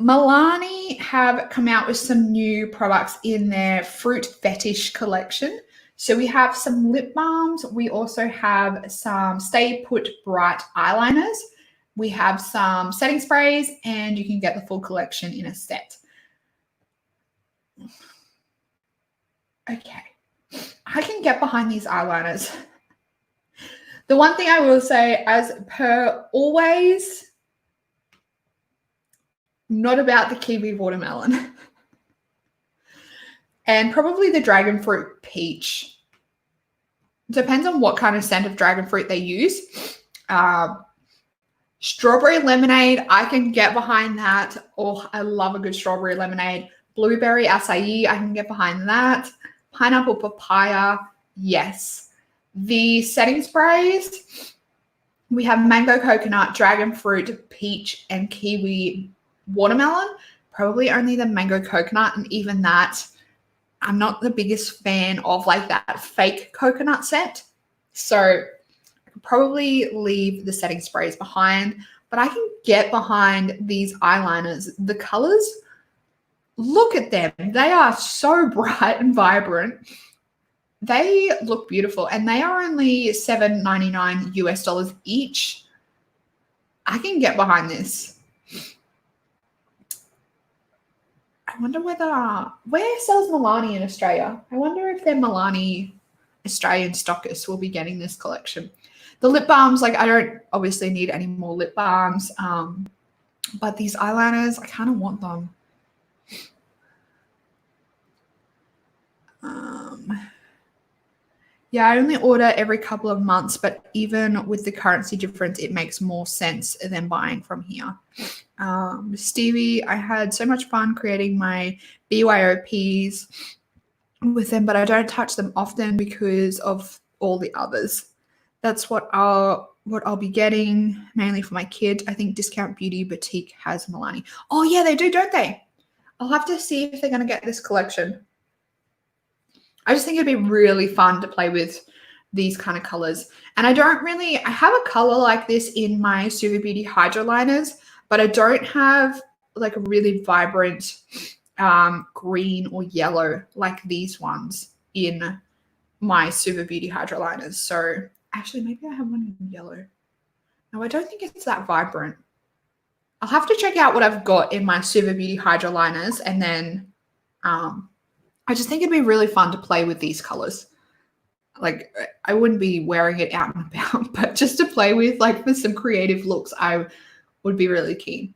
A: Milani have come out with some new products in their Fruit Fetish collection. So we have some lip balms. We also have some Stay Put Bright eyeliners. We have some setting sprays, and you can get the full collection in a set. Okay. I can get behind these eyeliners. The one thing I will say, as per always, not about the kiwi watermelon. And probably the dragon fruit peach. Depends on what kind of scent of dragon fruit they use. Strawberry lemonade, I can get behind that. Oh, I love a good strawberry lemonade. Blueberry acai, I can get behind that. Pineapple papaya, yes. The setting sprays, we have mango coconut, dragon fruit, peach, and kiwi watermelon. Probably only the mango coconut, and even that, I'm not the biggest fan of like that fake coconut scent. So I could probably leave the setting sprays behind, but I can get behind these eyeliners. The colors, look at them. They are so bright and vibrant. They look beautiful, and they are only $7.99 US each. I can get behind this. I wonder where sells Milani in Australia? I wonder if their Milani Australian stockists will be getting this collection. The lip balms, like I don't obviously need any more lip balms, but these eyeliners, I kind of want them. Yeah, I only order every couple of months, but even with the currency difference, it makes more sense than buying from here. Stevie, I had so much fun creating my BYOPs with them, but I don't touch them often because of all the others. That's what I'll be getting mainly for my kid. I think Discount Beauty Boutique has Milani. Oh yeah, they do, don't they? I'll have to see if they're going to get this collection. I just think it'd be really fun to play with these kind of colors. And I have a color like this in my Super Beauty Hydro Liners, but I don't have like a really vibrant green or yellow like these ones in my Super Beauty Hydro Liners. So actually, maybe I have one in yellow. No, I don't think it's that vibrant. I'll have to check out what I've got in my Super Beauty Hydro Liners, and then I just think it'd be really fun to play with these colors. Like I wouldn't be wearing it out and about, but just to play with, like for some creative looks, I would be really keen.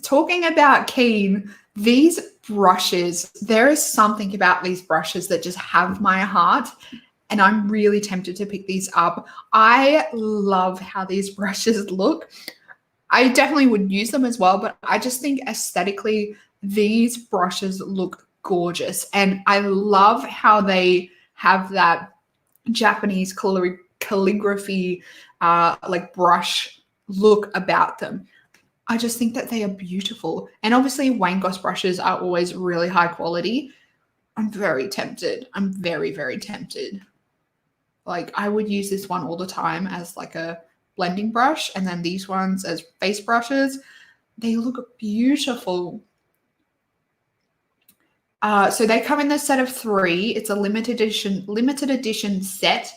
A: Talking about keen, these brushes, there is something about these brushes that just have my heart, and I'm really tempted to pick these up. I love how these brushes look. I definitely would use them as well, but I just think aesthetically, these brushes look gorgeous. And I love how they have that Japanese calligraphy like brush look about them. I just think that they are beautiful. And obviously Wayne Goss brushes are always really high quality. I'm very tempted. I'm very, very tempted. Like I would use this one all the time as like a blending brush, and then these ones as face brushes. They look beautiful. So they come in the set of 3. It's a limited edition set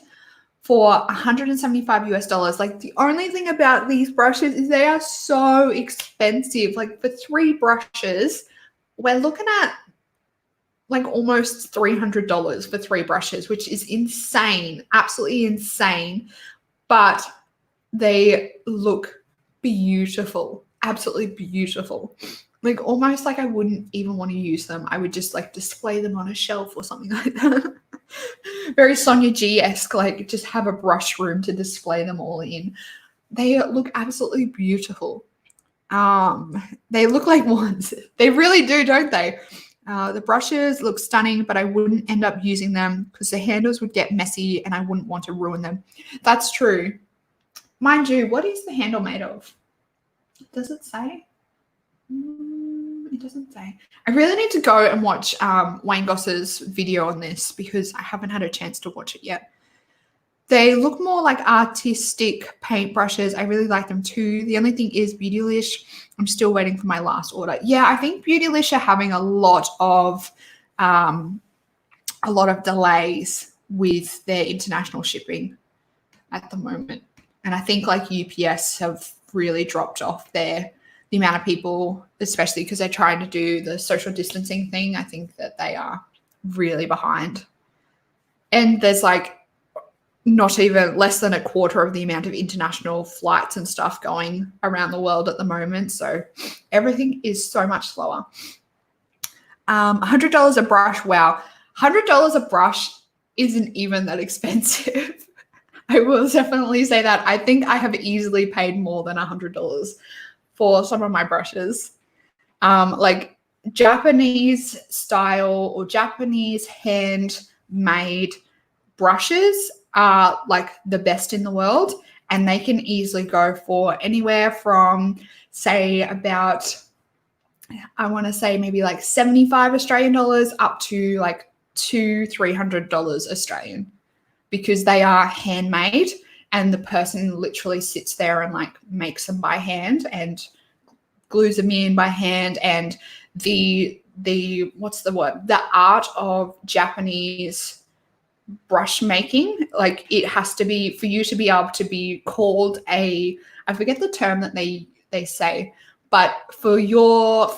A: for $175 US. Like the only thing about these brushes is they are so expensive. Like for 3 brushes, we're looking at like almost $300 for 3 brushes, which is insane, absolutely insane. But they look beautiful, absolutely beautiful. Like almost like I wouldn't even want to use them. I would just like display them on a shelf or something like that. Very Sonia G-esque, like just have a brush room to display them all in. They look absolutely beautiful. They look like wands. They really do, don't they? The brushes look stunning, but I wouldn't end up using them because the handles would get messy and I wouldn't want to ruin them. That's true. Mind you, what is the handle made of? Does it say? It doesn't say. I really need to go and watch Wayne Goss's video on this because I haven't had a chance to watch it yet. They look more like artistic paint brushes. I really like them too. The only thing is Beautylish, I'm still waiting for my last order. Yeah, I think Beautylish are having a lot of delays with their international shipping at the moment. And I think like UPS have really dropped off the amount of people, especially because they're trying to do the social distancing thing. I think that they are really behind. And there's like not even less than a quarter of the amount of international flights and stuff going around the world at the moment. So everything is so much slower. $100 a brush. Wow. $100 a brush isn't even that expensive. I will definitely say that. I think I have easily paid more than $100 for some of my brushes. Like Japanese style or Japanese handmade brushes are like the best in the world, and they can easily go for anywhere from, say, about, I want to say maybe like 75 Australian dollars up to like $200-300 Australian, because they are handmade and the person literally sits there and like makes them by hand and glues them in by hand. And the what's the word? The art of Japanese brush making, like it has to be, for you to be able to be called I forget the term that they say, but for your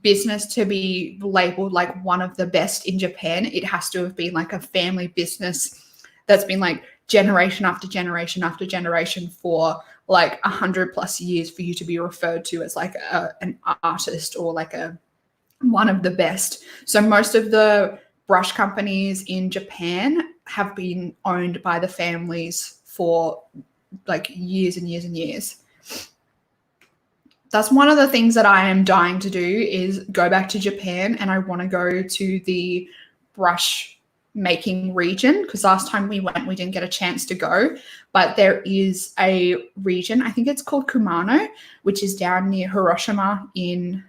A: business to be labeled like one of the best in Japan, it has to have been like a family business that's been like generation after generation after generation for like 100+ years for you to be referred to as like an artist or like one of the best. So most of the brush companies in Japan have been owned by the families for like years and years and years. That's one of the things that I am dying to do, is go back to Japan, and I want to go to the brush making region, because last time we went we didn't get a chance to go, but there is a region, I think it's called Kumano, which is down near Hiroshima in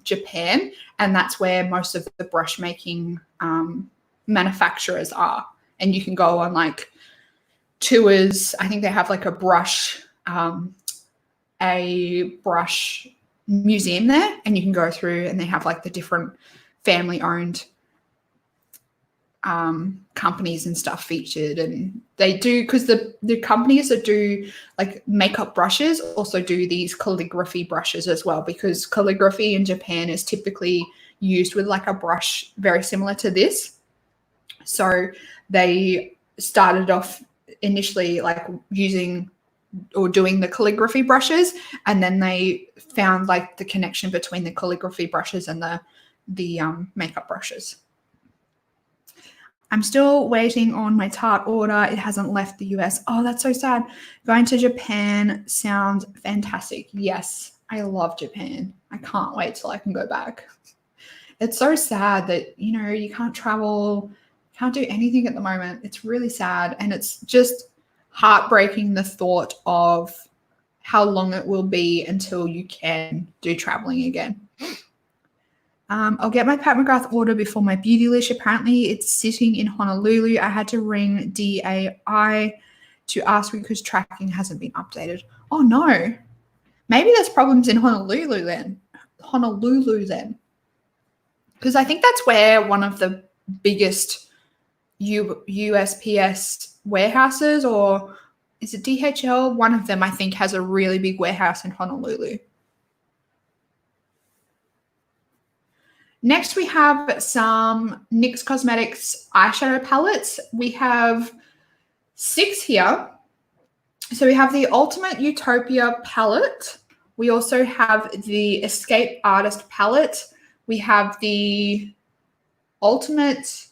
A: Japan, and that's where most of the brush making manufacturers are. And you can go on like tours. I think they have like a brush museum there, and you can go through, and they have like the different family owned companies and stuff featured. And they do, because the companies that do like makeup brushes also do these calligraphy brushes as well, because calligraphy in Japan is typically used with like a brush very similar to this. So they started off initially like using or doing the calligraphy brushes, and then they found like the connection between the calligraphy brushes and the makeup brushes. I'm still waiting on my Tarte order. It hasn't left the US. Oh, that's so sad. Going to Japan sounds fantastic. Yes, I love Japan. I can't wait till I can go back. It's so sad that, you know, you can't travel, can't do anything at the moment. It's really sad. And it's just heartbreaking, the thought of how long it will be until you can do traveling again. I'll get my Pat McGrath order before my beauty leash. Apparently it's sitting in Honolulu. I had to ring DAI to ask because tracking hasn't been updated. Oh no, maybe there's problems in Honolulu then. Because I think that's where one of the biggest USPS warehouses, or is it DHL? One of them, I think, has a really big warehouse in Honolulu. Next, we have some NYX Cosmetics eyeshadow palettes. We have 6 here. So we have the Ultimate Utopia palette. We also have the Escape Artist palette. We have the Ultimate,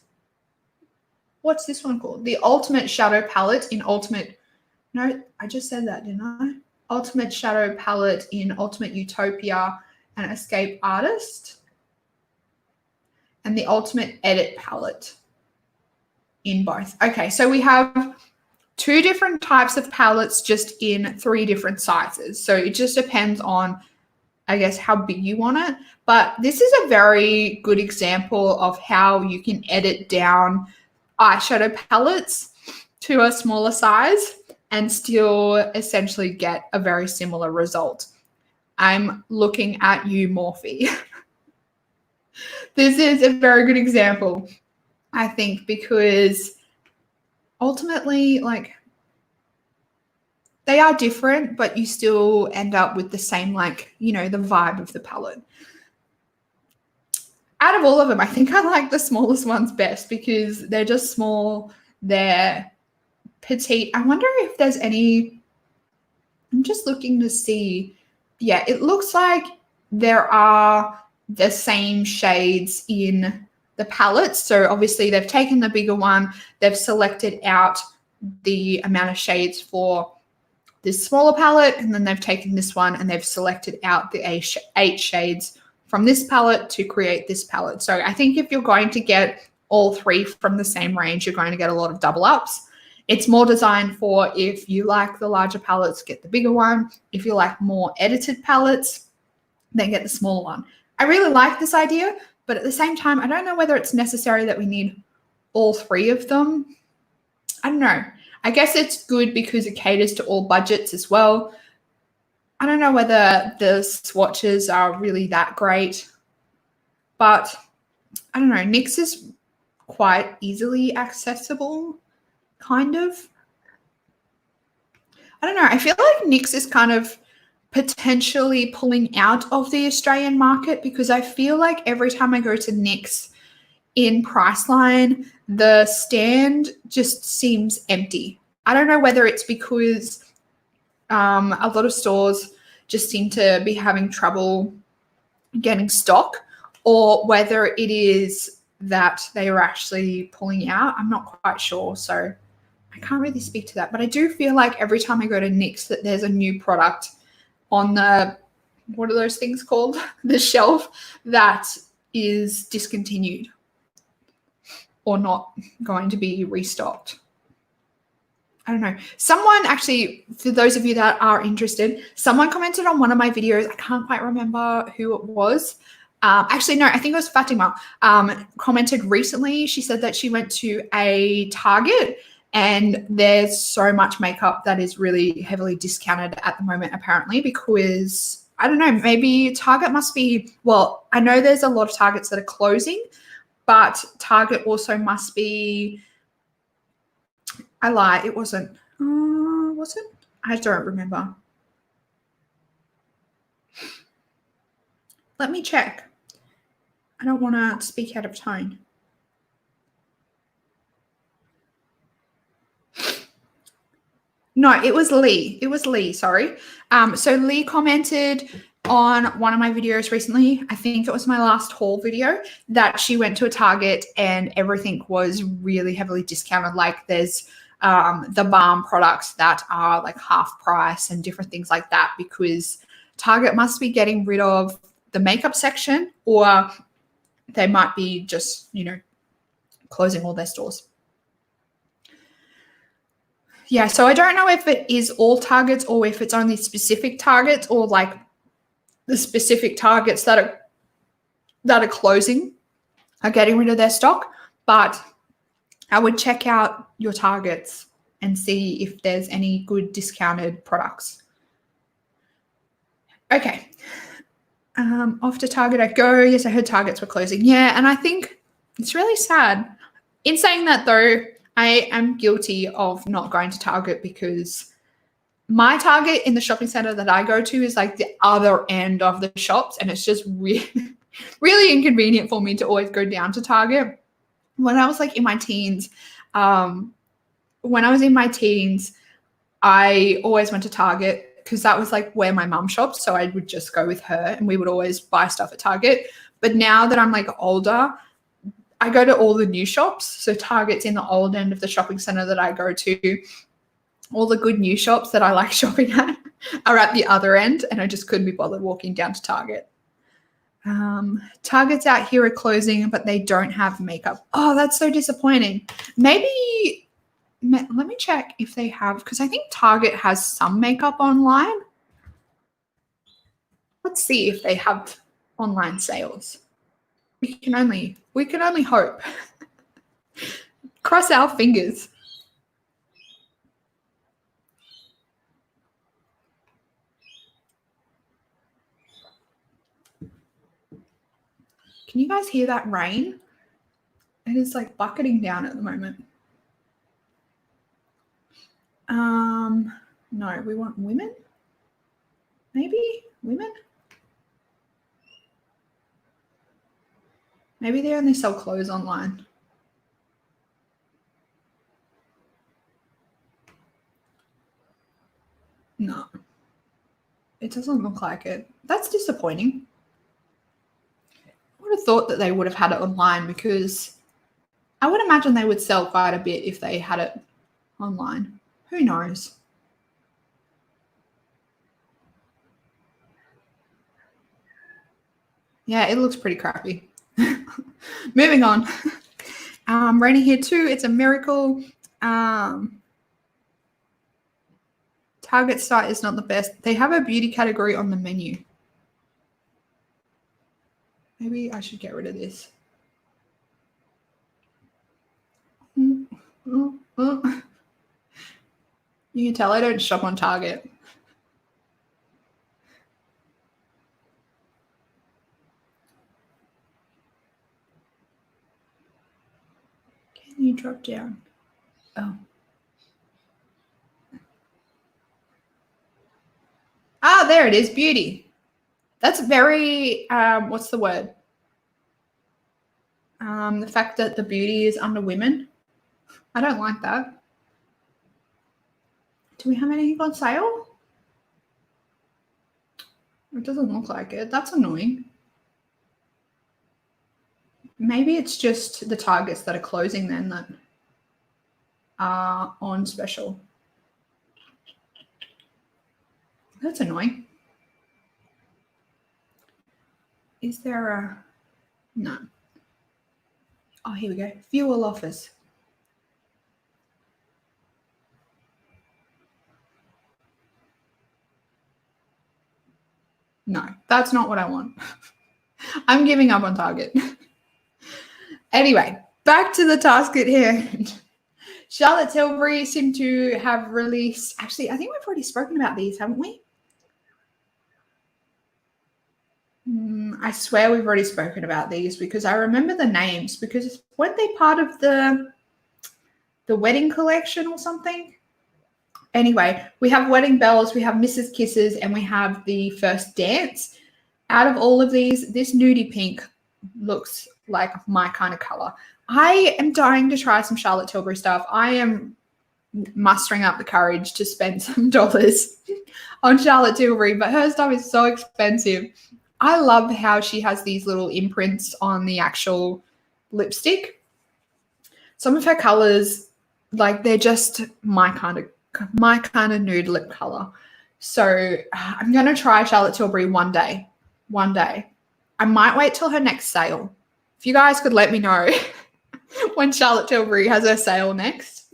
A: what's this one called? The Ultimate Shadow palette in Ultimate, no, I just said that, didn't I? Ultimate Shadow palette in Ultimate Utopia and Escape Artist. And the Ultimate Edit palette in both. Okay, so we have 2 different types of palettes just in 3 different sizes. So it just depends on, I guess, how big you want it. But this is a very good example of how you can edit down eyeshadow palettes to a smaller size and still essentially get a very similar result. I'm looking at you, Morphe. This is a very good example, I think, because ultimately, like, they are different, but you still end up with the same, like, you know, the vibe of the palette. Out of all of them, I think I like the smallest ones best because they're just small. They're petite. I wonder if there's any, I'm just looking to see. Yeah, it looks like there are the same shades in the palettes. So obviously they've taken the bigger one, they've selected out the amount of shades for this smaller palette, and then they've taken this one and they've selected out the 8 shades from this palette to create this palette. So I think if you're going to get all 3 from the same range, you're going to get a lot of double ups. It's more designed for if you like the larger palettes, get the bigger one. If you like more edited palettes, then get the smaller one. I really like this idea, but at the same time, I don't know whether it's necessary that we need all 3 of them. I don't know. I guess it's good because it caters to all budgets as well. I don't know whether the swatches are really that great, but I don't know. NYX is quite easily accessible, kind of. I don't know. I feel like NYX is kind of potentially pulling out of the Australian market because I feel like every time I go to NYX in Priceline, the stand just seems empty. I don't know whether it's because a lot of stores just seem to be having trouble getting stock, or whether it is that they are actually pulling out. I'm not quite sure, so I can't really speak to that. But I do feel like every time I go to NYX that there's a new product on the, what are those things called? The shelf that is discontinued or not going to be restocked. I don't know. Someone actually, for those of you that are interested, someone commented on one of my videos. I can't quite remember who it was. Actually, no, I think it was Fatima. Commented recently. She said that she went to a Target and there's so much makeup that is really heavily discounted at the moment, apparently, because I don't know, maybe Target must be, well, I know there's a lot of Targets that are closing, but Target also must be, I lie, it wasn't. Was it? I don't remember. Let me check. I don't want to speak out of tone. No, it was Lee. It was Lee, sorry. So Lee commented on one of my videos recently, I think it was my last haul video, that she went to a Target and everything was really heavily discounted. Like there's the balm products that are like half price and different things like that, because Target must be getting rid of the makeup section, or they might be just, you know, closing all their stores. Yeah, so I don't know if it is all Targets or if it's only specific Targets, or like the specific Targets that are closing are getting rid of their stock. But I would check out your Targets and see if there's any good discounted products. Okay. Off to Target I go. Yes, I heard Targets were closing. Yeah, and I think it's really sad. In saying that, though, I am guilty of not going to Target because my Target in the shopping center that I go to is like the other end of the shops, and it's just really, really inconvenient for me to always go down to Target. When I was like in my teens, I always went to Target because that was like where my mum shops. So I would just go with her and we would always buy stuff at Target. But now that I'm like older, I go to all the new shops. So Target's in the old end of the shopping center that I go to. All the good new shops that I like shopping at are at the other end, and I just couldn't be bothered walking down to Target. Targets out here are closing, but they don't have makeup. Oh, that's so disappointing. Maybe, let me check if they have, because I think Target has some makeup online. Let's see if they have online sales. We can only hope. Cross our fingers. Can you guys hear that rain? It is like bucketing down at the moment. No, we want women. Maybe women. Maybe they only sell clothes online. It doesn't look like it. That's disappointing. I would have thought that they would have had it online because I would imagine they would sell quite a bit if they had it online. Who knows? Yeah, it looks pretty crappy. Moving on. Rating here too. It's a miracle. Target site is not the best. They have a beauty category on the menu. Maybe I should get rid of this. You can tell I don't shop on Target. Can you drop down? Oh. Ah, there it is, beauty. That's very, what's the word? The fact that the beauty is under women. I don't like that. Do we have anything on sale? It doesn't look like it. That's annoying. Maybe it's just the Targets that are closing then that are on special. That's annoying. Is there a... No. Oh, here we go. View all offers. No, that's not what I want. I'm giving up on Target. Anyway, back to the task at hand. Charlotte Tilbury seem to have released... Actually, I think we've already spoken about these, haven't we? I swear we've already spoken about these because I remember the names because weren't they part of the wedding collection or something? Anyway, we have Wedding Bells, we have Mrs. Kisses, and we have the First Dance. Out of all of these, this nudie pink looks like my kind of color. I am dying to try some Charlotte Tilbury stuff. I am mustering up the courage to spend some dollars on Charlotte Tilbury, but her stuff is so expensive. I love how she has these little imprints on the actual lipstick. Some of her colors, like they're just my kind of nude lip color. So I'm going to try Charlotte Tilbury one day. I might wait till her next sale. If you guys could let me know when Charlotte Tilbury has her sale next,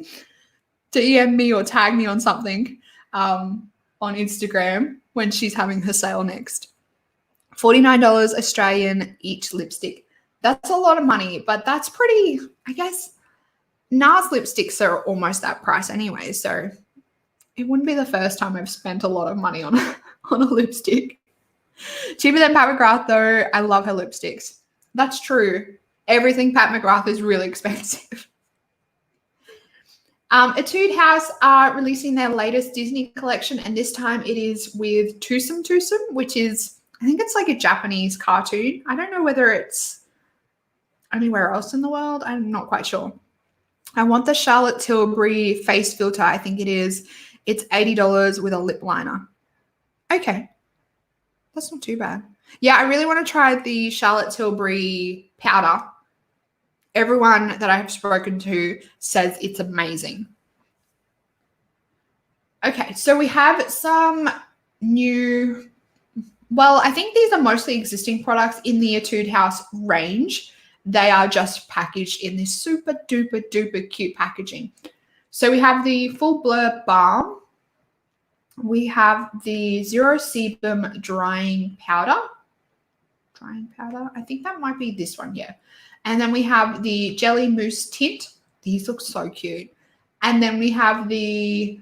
A: DM me or tag me on something on Instagram when she's having her sale next. $49 Australian each lipstick. That's a lot of money, but that's pretty, I guess, NARS lipsticks are almost that price anyway, so it wouldn't be the first time I've spent a lot of money on a lipstick. Cheaper than Pat McGrath, though. I love her lipsticks. That's true. Everything Pat McGrath is really expensive. Etude House are releasing their latest Disney collection, and this time it is with Tusum, which is, I think it's like a Japanese cartoon. I don't know whether it's anywhere else in the world. I'm not quite sure. I want the Charlotte Tilbury face filter. I think it is. It's $80 with a lip liner. Okay. That's not too bad. Yeah, I really want to try the Charlotte Tilbury powder. Everyone that I have spoken to says it's amazing. Okay, so we have some new... Well, I think these are mostly existing products in the Etude House range. They are just packaged in this super duper duper cute packaging. So we have the Full Blur Balm. We have the Zero Sebum Drying Powder. I think that might be this one, yeah. And then we have the Jelly Mousse Tint. These look so cute. And then we have the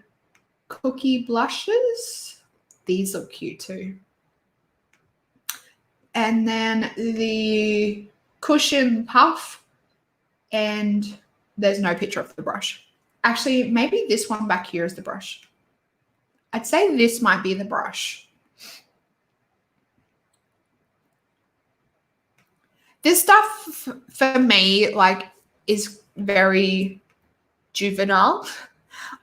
A: Cookie Blushes. These look cute too. And then the Cushion Puff, and there's no picture of the brush. Actually, maybe this one back here is the brush. I'd say this might be the brush. This stuff for me, like, is very juvenile.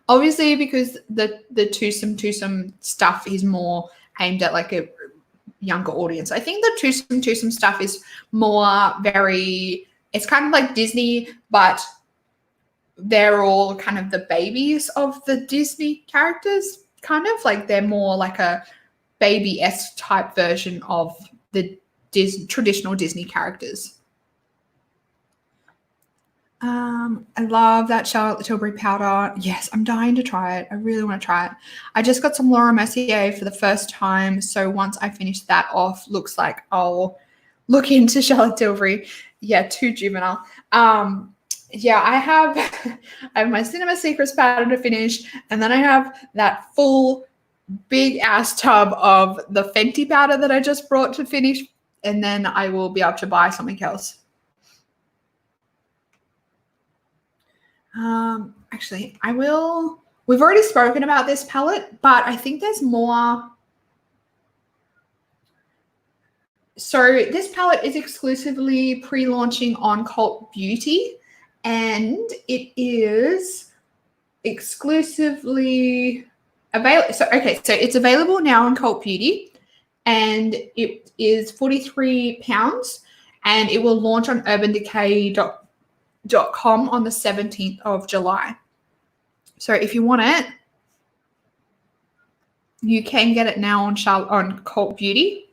A: Obviously, because the Tusum stuff is more aimed at like a younger audience. I think the Twosome stuff is more it's kind of like Disney, but they're all kind of the babies of the Disney characters, kind of like they're more like a baby-esque type version of the traditional Disney characters. I love that Charlotte Tilbury powder. Yes, I'm dying to try it. I really want to try it. I just got some Laura Mercier for the first time, so once I finish that off, looks like I'll look into Charlotte Tilbury. Yeah, too juvenile. Yeah, I have my Cinema Secrets powder to finish, and then I have that full big ass tub of the Fenty powder that I just brought to finish, and then I will be able to buy something else. Actually, I will. We've already spoken about this palette, but I think there's more. So this palette is exclusively pre-launching on Cult Beauty, and it is exclusively available. So it's available now on Cult Beauty, and it is £43, and it will launch on UrbanDecay.com on the 17th of July. So if you want it, you can get it now on Cult Beauty.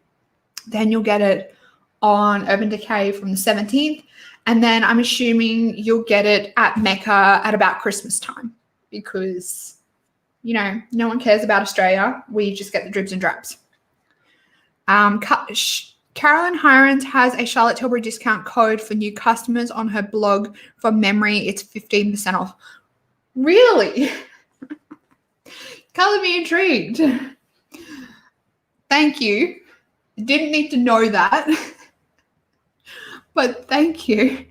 A: Then you'll get it on Urban Decay from the 17th. And then I'm assuming you'll get it at Mecca at about Christmas time because, you know, no one cares about Australia. We just get the dribs and drabs. Carolyn Hirons has a Charlotte Tilbury discount code for new customers on her blog. From memory, it's 15% off. Really? Color me intrigued. Thank you. Didn't need to know that. But thank you.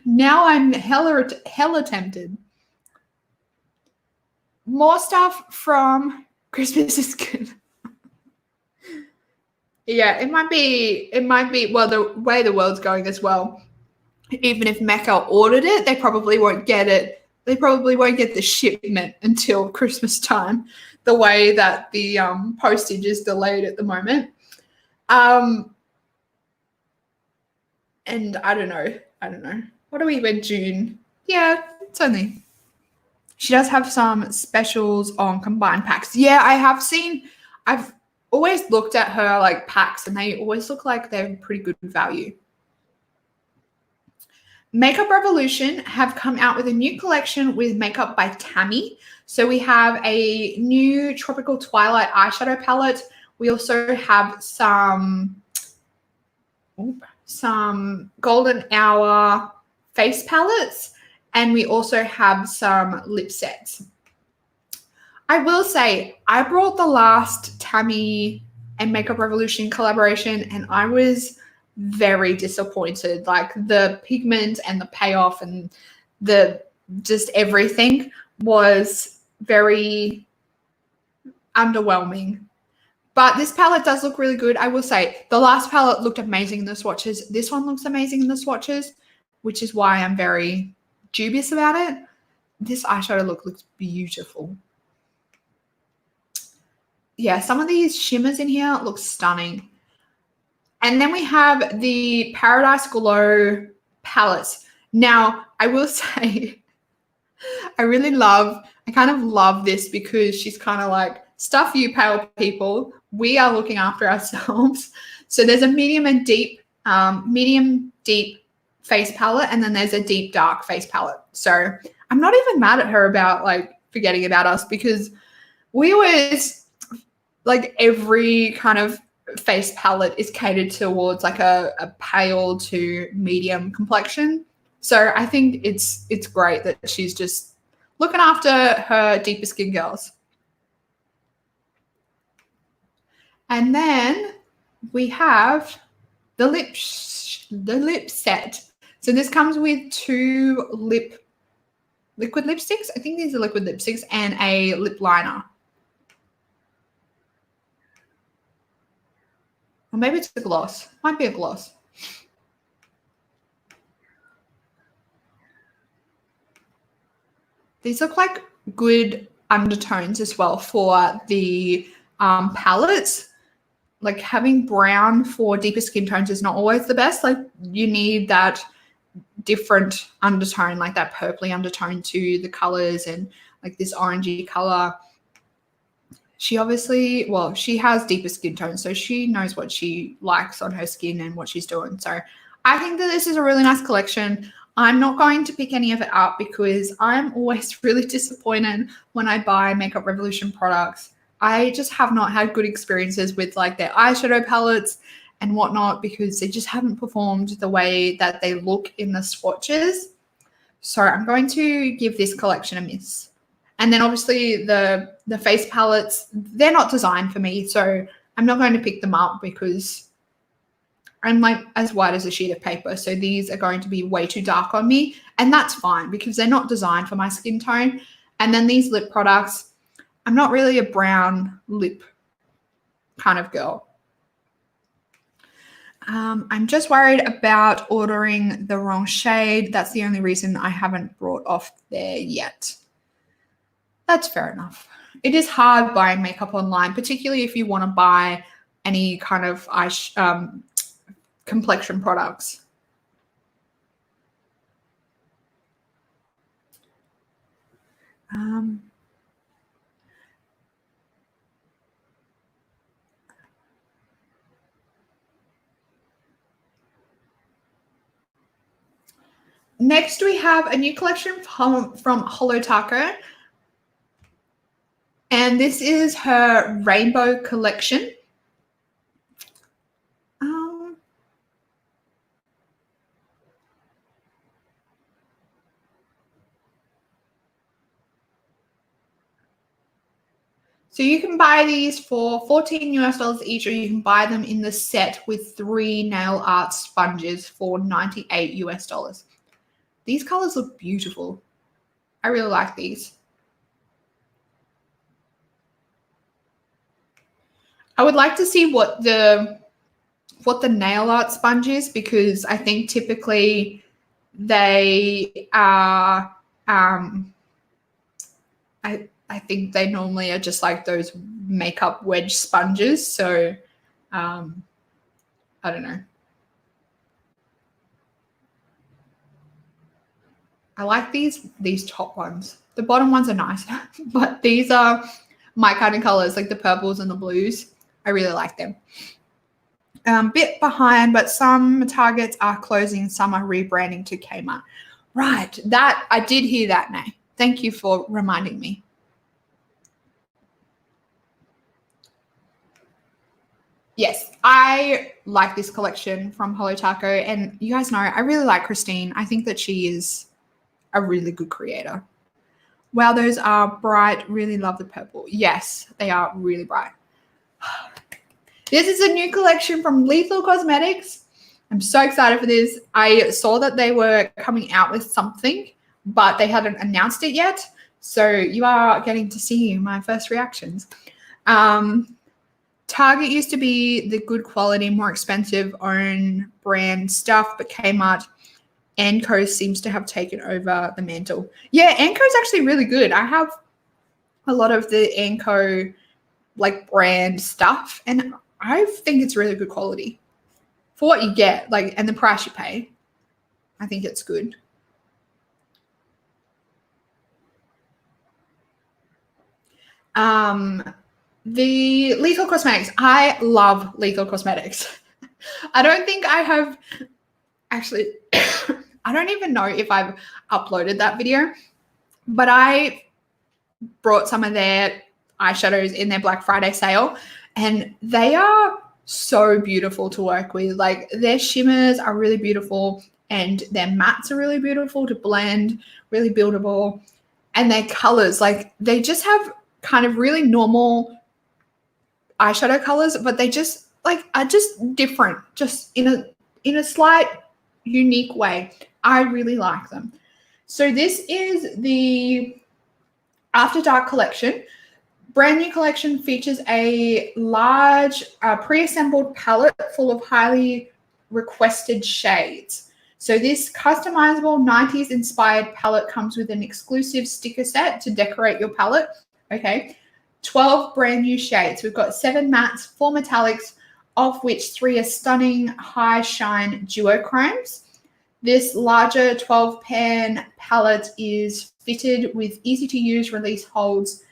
A: Now I'm hella tempted. More stuff from Christmas is good. Yeah, it might be, well, the way the world's going as well. Even if Mecca ordered it, they probably won't get it. They probably won't get the shipment until Christmas time, the way that the postage is delayed at the moment. And I don't know. What are we in June? Yeah, it's only. She does have some specials on combined packs. Yeah, I have seen. I've always looked at her like packs, and they always look like they're pretty good value. Makeup Revolution have come out with a new collection with makeup by Tammy. So we have a new Tropical Twilight eyeshadow palette. We also have some Golden Hour face palettes, and we also have some lip sets. I will say, I brought the last Tammy and Makeup Revolution collaboration, and I was very disappointed. Like the pigment and the payoff and the just everything was very underwhelming. But this palette does look really good. I will say the last palette looked amazing in the swatches. This one looks amazing in the swatches, which is why I'm very dubious about it. This eyeshadow look looks beautiful. Yeah, some of these shimmers in here look stunning. And then we have the Paradise Glow palettes. Now, I will say, I kind of love this because she's kind of like, stuff you pale people, we are looking after ourselves. So there's a medium deep face palette, and then there's a deep dark face palette. So I'm not even mad at her about like forgetting about us, because we always, like, every kind of face palette is catered towards like a pale to medium complexion. So I think it's great that she's just looking after her deeper skin girls. And then we have the lip set. So this comes with two liquid lipsticks. I think these are liquid lipsticks and a lip liner. Or maybe it's a gloss. Might be a gloss. These look like good undertones as well for the palettes. like having brown for deeper skin tones is not always the best. Like you need that different undertone, like that purpley undertone to the colors, and like this orangey color. She obviously, well, she has deeper skin tones, so she knows what she likes on her skin and what she's doing. So I think that this is a really nice collection. I'm not going to pick any of it up because I'm always really disappointed when I buy Makeup Revolution products. I just have not had good experiences with like their eyeshadow palettes and whatnot because they just haven't performed the way that they look in the swatches. So I'm going to give this collection a miss. And then obviously the face palettes, they're not designed for me. So I'm not going to pick them up because I'm like as white as a sheet of paper. So these are going to be way too dark on me. And that's fine because they're not designed for my skin tone. And then these lip products, I'm not really a brown lip kind of girl. I'm just worried about ordering the wrong shade. That's the only reason I haven't brought off there yet. That's fair enough. It is hard buying makeup online, particularly if you want to buy any kind of complexion products. Next, we have a new collection from Holo Taco. And this is her rainbow collection. So you can buy these for $14 US each, or you can buy them in the set with 3 nail art sponges for $98 US. These colors look beautiful. I really like these. I would like to see what the nail art sponge is, because I think typically they are I think they normally are just like those makeup wedge sponges. So I don't know. I like these top ones. The bottom ones are nice, but these are my kind of colors, like the purples and the blues. I really like them. Bit behind, but some Targets are closing, some are rebranding to Kmart. Right, that I did hear that, Nay. Thank you for reminding me. Yes, I like this collection from Holo Taco, and you guys know I really like Christine. I think that she is a really good creator. Wow, those are bright. Really love the purple. Yes, they are really bright. This is a new collection from Lethal Cosmetics. I'm so excited for this. I saw that they were coming out with something, but they hadn't announced it yet. So you are getting to see my first reactions. Target used to be the good quality, more expensive own brand stuff, but Kmart and Co seems to have taken over the mantle. Yeah, Anco is actually really good. I have a lot of the Anco like brand stuff, and I think it's really good quality for what you get, like, and the price you pay. I think it's good. The Lethal Cosmetics. I love Lethal Cosmetics. I don't think I have actually. I don't even know if I've uploaded that video, but I brought some of their eyeshadows in their Black Friday sale, and they are so beautiful to work with. Like, their shimmers are really beautiful, and their mattes are really beautiful to blend, really buildable, and their colors, like, they just have kind of really normal eyeshadow colors, but they just like are just different, just in a slight unique way. I really like them. So this is the After Dark collection. Brand new collection, features a large pre-assembled palette full of highly requested shades. So this customizable 90s inspired palette comes with an exclusive sticker set to decorate your palette. Okay, 12 brand new shades. We've got 7 mattes, 4 metallics, of which 3 are stunning high shine duochromes. This larger 12-pan palette is fitted with easy-to-use release holes.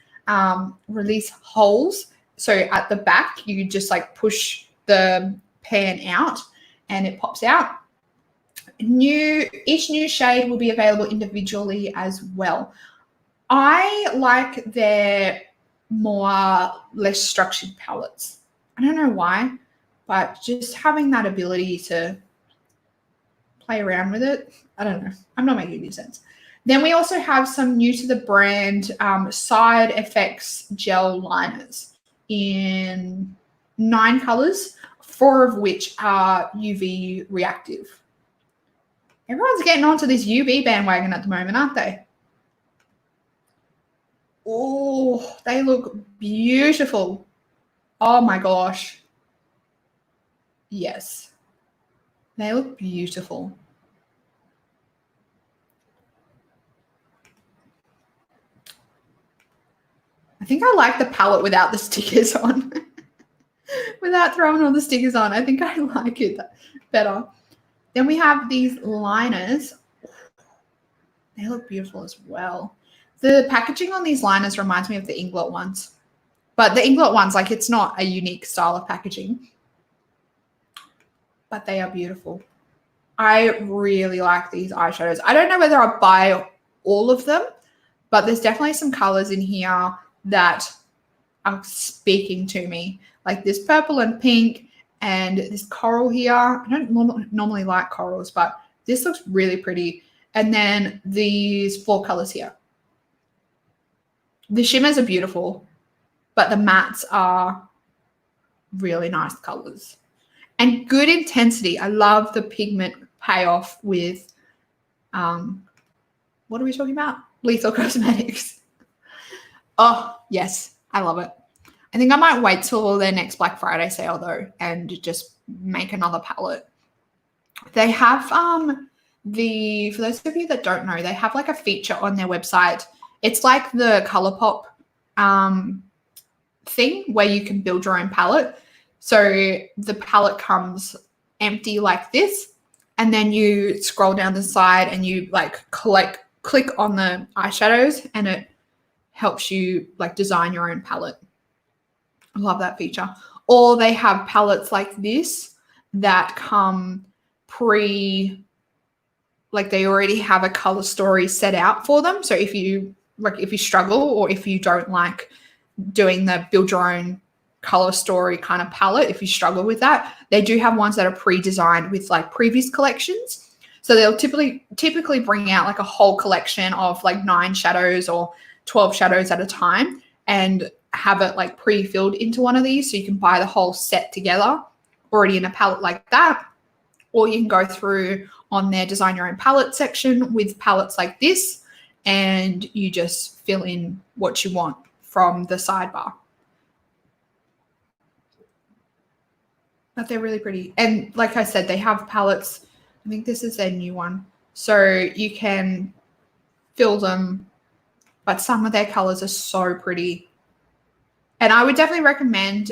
A: So at the back, you just like push the pan out and it pops out. Each new shade will be available individually as well. I like their less structured palettes. I don't know why, but just having that ability to play around with it, I don't know. I'm not making any sense. Then we also have some new to the brand Side Effects gel liners in 9 colors, 4 of which are UV reactive. Everyone's getting onto this UV bandwagon at the moment, aren't they? Oh, they look beautiful. Oh my gosh. Yes. They look beautiful. I think I like the palette without the stickers on. Without throwing all the stickers on. I think I like it better. Then we have these liners. They look beautiful as well. The packaging on these liners reminds me of the Inglot ones. But the Inglot ones, like, it's not a unique style of packaging. But they are beautiful. I really like these eyeshadows. I don't know whether I'll buy all of them, but there's definitely some colors in here that are speaking to me. Like this purple and pink and this coral here. I don't normally like corals, but this looks really pretty. And then these 4 colors here. The shimmers are beautiful, but the mattes are really nice colors. And good intensity. I love the pigment payoff with, what are we talking about? Lethal Cosmetics. Oh, yes. I love it. I think I might wait till their next Black Friday sale, though, and just make another palette. They have for those of you that don't know, they have like a feature on their website. It's like the Colourpop thing where you can build your own palette. So the palette comes empty like this, and then you scroll down the side and you like click on the eyeshadows, and it helps you like design your own palette. I love that feature. Or they have palettes like this that come like they already have a color story set out for them. So if you struggle, or if you don't like doing the build your own color story kind of palette, if you struggle with that, they do have ones that are pre-designed with like previous collections. So they'll typically bring out like a whole collection of like 9 shadows or 12 shadows at a time and have it like pre-filled into one of these. So you can buy the whole set together already in a palette like that. Or you can go through on their design your own palette section with palettes like this, and you just fill in what you want from the sidebar. But they're really pretty. And like I said, they have palettes. I think this is their new one. So you can fill them, but some of their colors are so pretty. And I would definitely recommend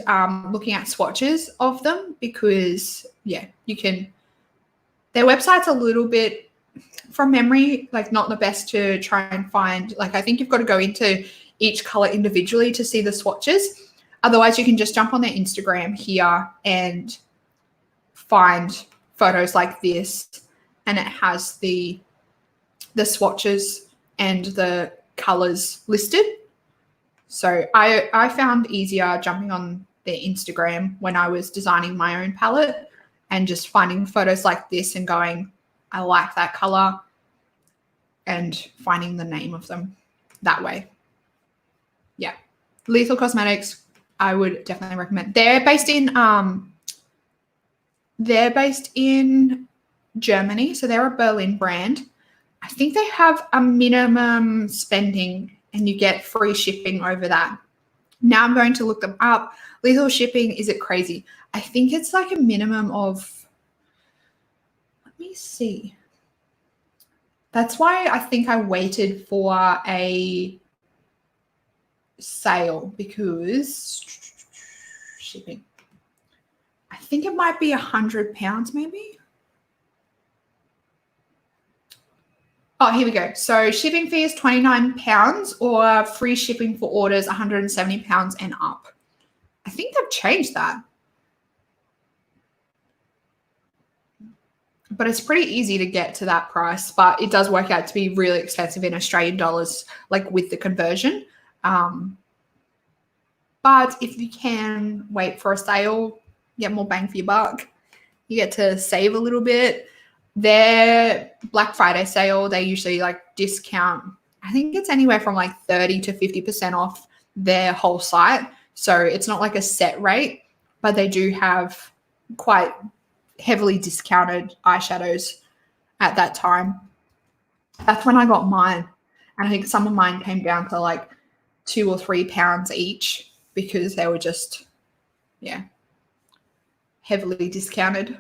A: looking at swatches of them because, yeah, you can. Their website's a little bit, from memory, like not the best to try and find. Like I think you've got to go into each color individually to see the swatches. Otherwise, you can just jump on their Instagram here and find photos like this, and it has the swatches and the colors listed. So I found easier jumping on their Instagram when I was designing my own palette and just finding photos like this and going, I like that color, and finding the name of them that way. Yeah. Lethal Cosmetics, I would definitely recommend. They're based in Germany, so they're a Berlin brand. I think they have a minimum spending and you get free shipping over that. Now I'm going to look them up. Lethal shipping, is it crazy? I think it's like a minimum of, let me see. That's why I think I waited for a sale, because shipping. I think it might be £100 maybe. Oh, here we go. So shipping fee is £29 or free shipping for orders £170 and up. I think they've changed that. But it's pretty easy to get to that price, but it does work out to be really expensive in Australian dollars, like with the conversion. But if you can wait for a sale, get more bang for your buck. You get to save a little bit. Their Black Friday sale, they usually like discount. I think it's anywhere from like 30 to 50% off their whole site. So it's not like a set rate, but they do have quite heavily discounted eyeshadows at that time. That's when I got mine. And I think some of mine came down to like £2 or £3 each because they were just, yeah, heavily discounted.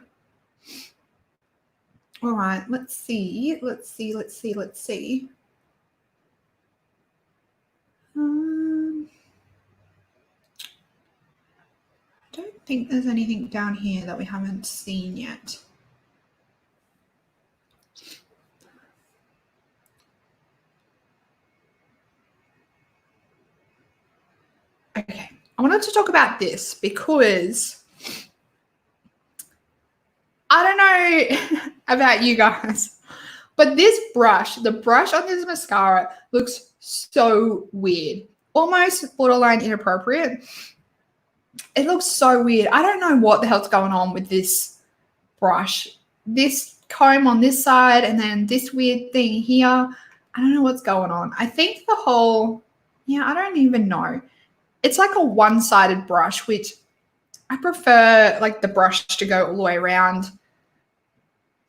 A: All right, let's see. I don't think there's anything down here that we haven't seen yet. Okay, I wanted to talk about this because I don't know about you guys, but this brush, the brush on this mascara looks so weird, almost borderline inappropriate. It looks so weird. I don't know what the hell's going on with this brush. This comb on this side and then this weird thing here. I don't know what's going on. I think the whole, I don't even know. It's like a one-sided brush, which I prefer like the brush to go all the way around.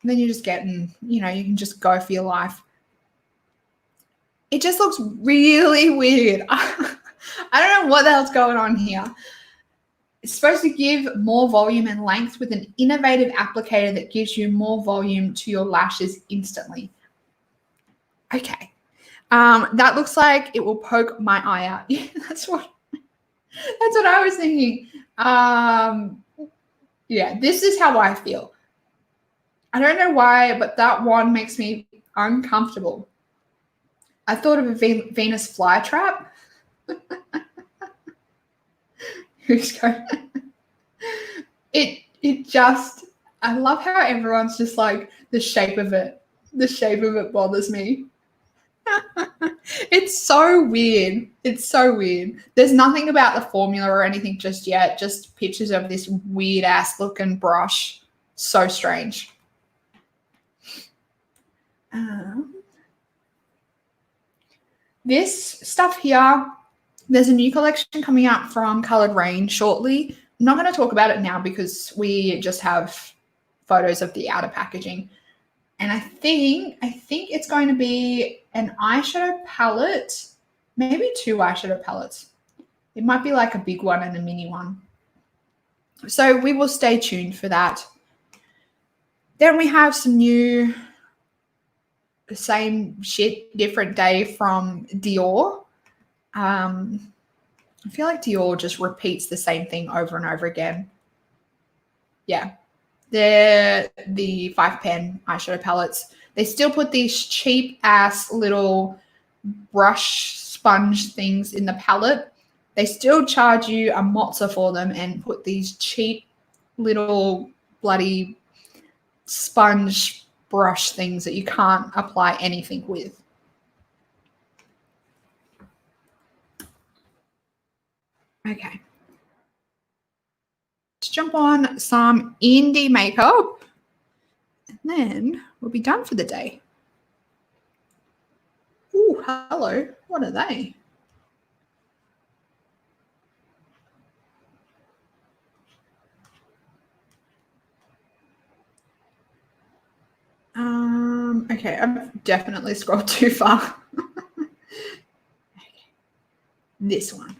A: And then you're just getting, you can just go for your life. It just looks really weird. I don't know what the hell's going on here. It's supposed to give more volume and length with an innovative applicator that gives you more volume to your lashes instantly. Okay. That looks like it will poke my eye out. Yeah, that's what I was thinking. Yeah, this is how I feel. I don't know why, but that one makes me uncomfortable. I thought of a Venus flytrap. Who's going? It just, I love how everyone's just like, the shape of it bothers me. It's so weird. It's so weird. There's nothing about the formula or anything just yet, just pictures of this weird ass looking brush. So strange. This stuff here, there's a new collection coming out from Coloured Rain shortly. I'm not going to talk about it now because we just have photos of the outer packaging. And I think it's going to be an eyeshadow palette, maybe 2 eyeshadow palettes. It might be like a big one and a mini one. So we will stay tuned for that. Then we have some new, the same shit, different day from Dior. I feel like Dior just repeats the same thing over and over again. Yeah. They're the 5 pen eyeshadow palettes. They still put these cheap ass little brush sponge things in the palette. They still charge you a mozza for them and put these cheap little bloody sponge brush things that you can't apply anything with. Okay. Let's jump on some indie makeup and then we'll be done for the day. Ooh, hello. What are they? Okay, I've definitely scrolled too far. Okay. This one.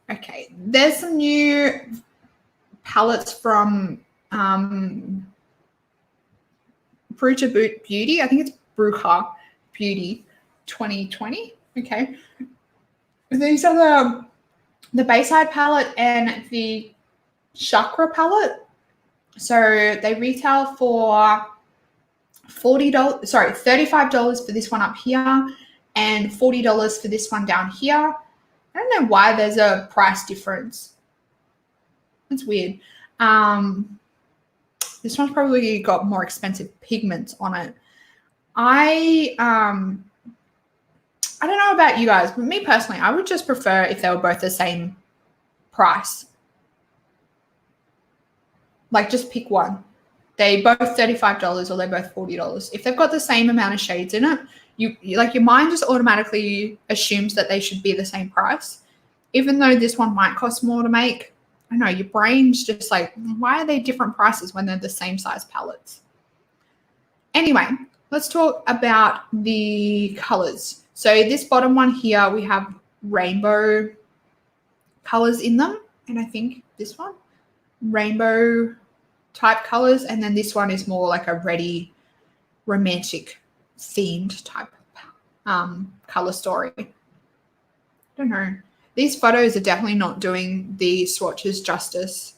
A: Okay, there's some new palettes from Bruja Beauty. I think it's Bruja Beauty 2020. Okay. These are the Bayside palette and the Chakra palette. So they retail for $35 for this one up here and $40 for this one down here. I don't know why there's a price difference. That's weird. This one's probably got more expensive pigments on it. I don't know about you guys, but me personally, I would just prefer if they were both the same price. Like, just pick one. They both $35 or they're both $40. If they've got the same amount of shades in it, your mind just automatically assumes that they should be the same price. Even though this one might cost more to make, I don't know, your brain's just like, why are they different prices when they're the same size palettes? Anyway, let's talk about the colors. So this bottom one here, we have rainbow colors in them. And I think this one, rainbow type colors. And then this one is more like a reddy, romantic themed type color story. I don't know. These photos are definitely not doing the swatches justice.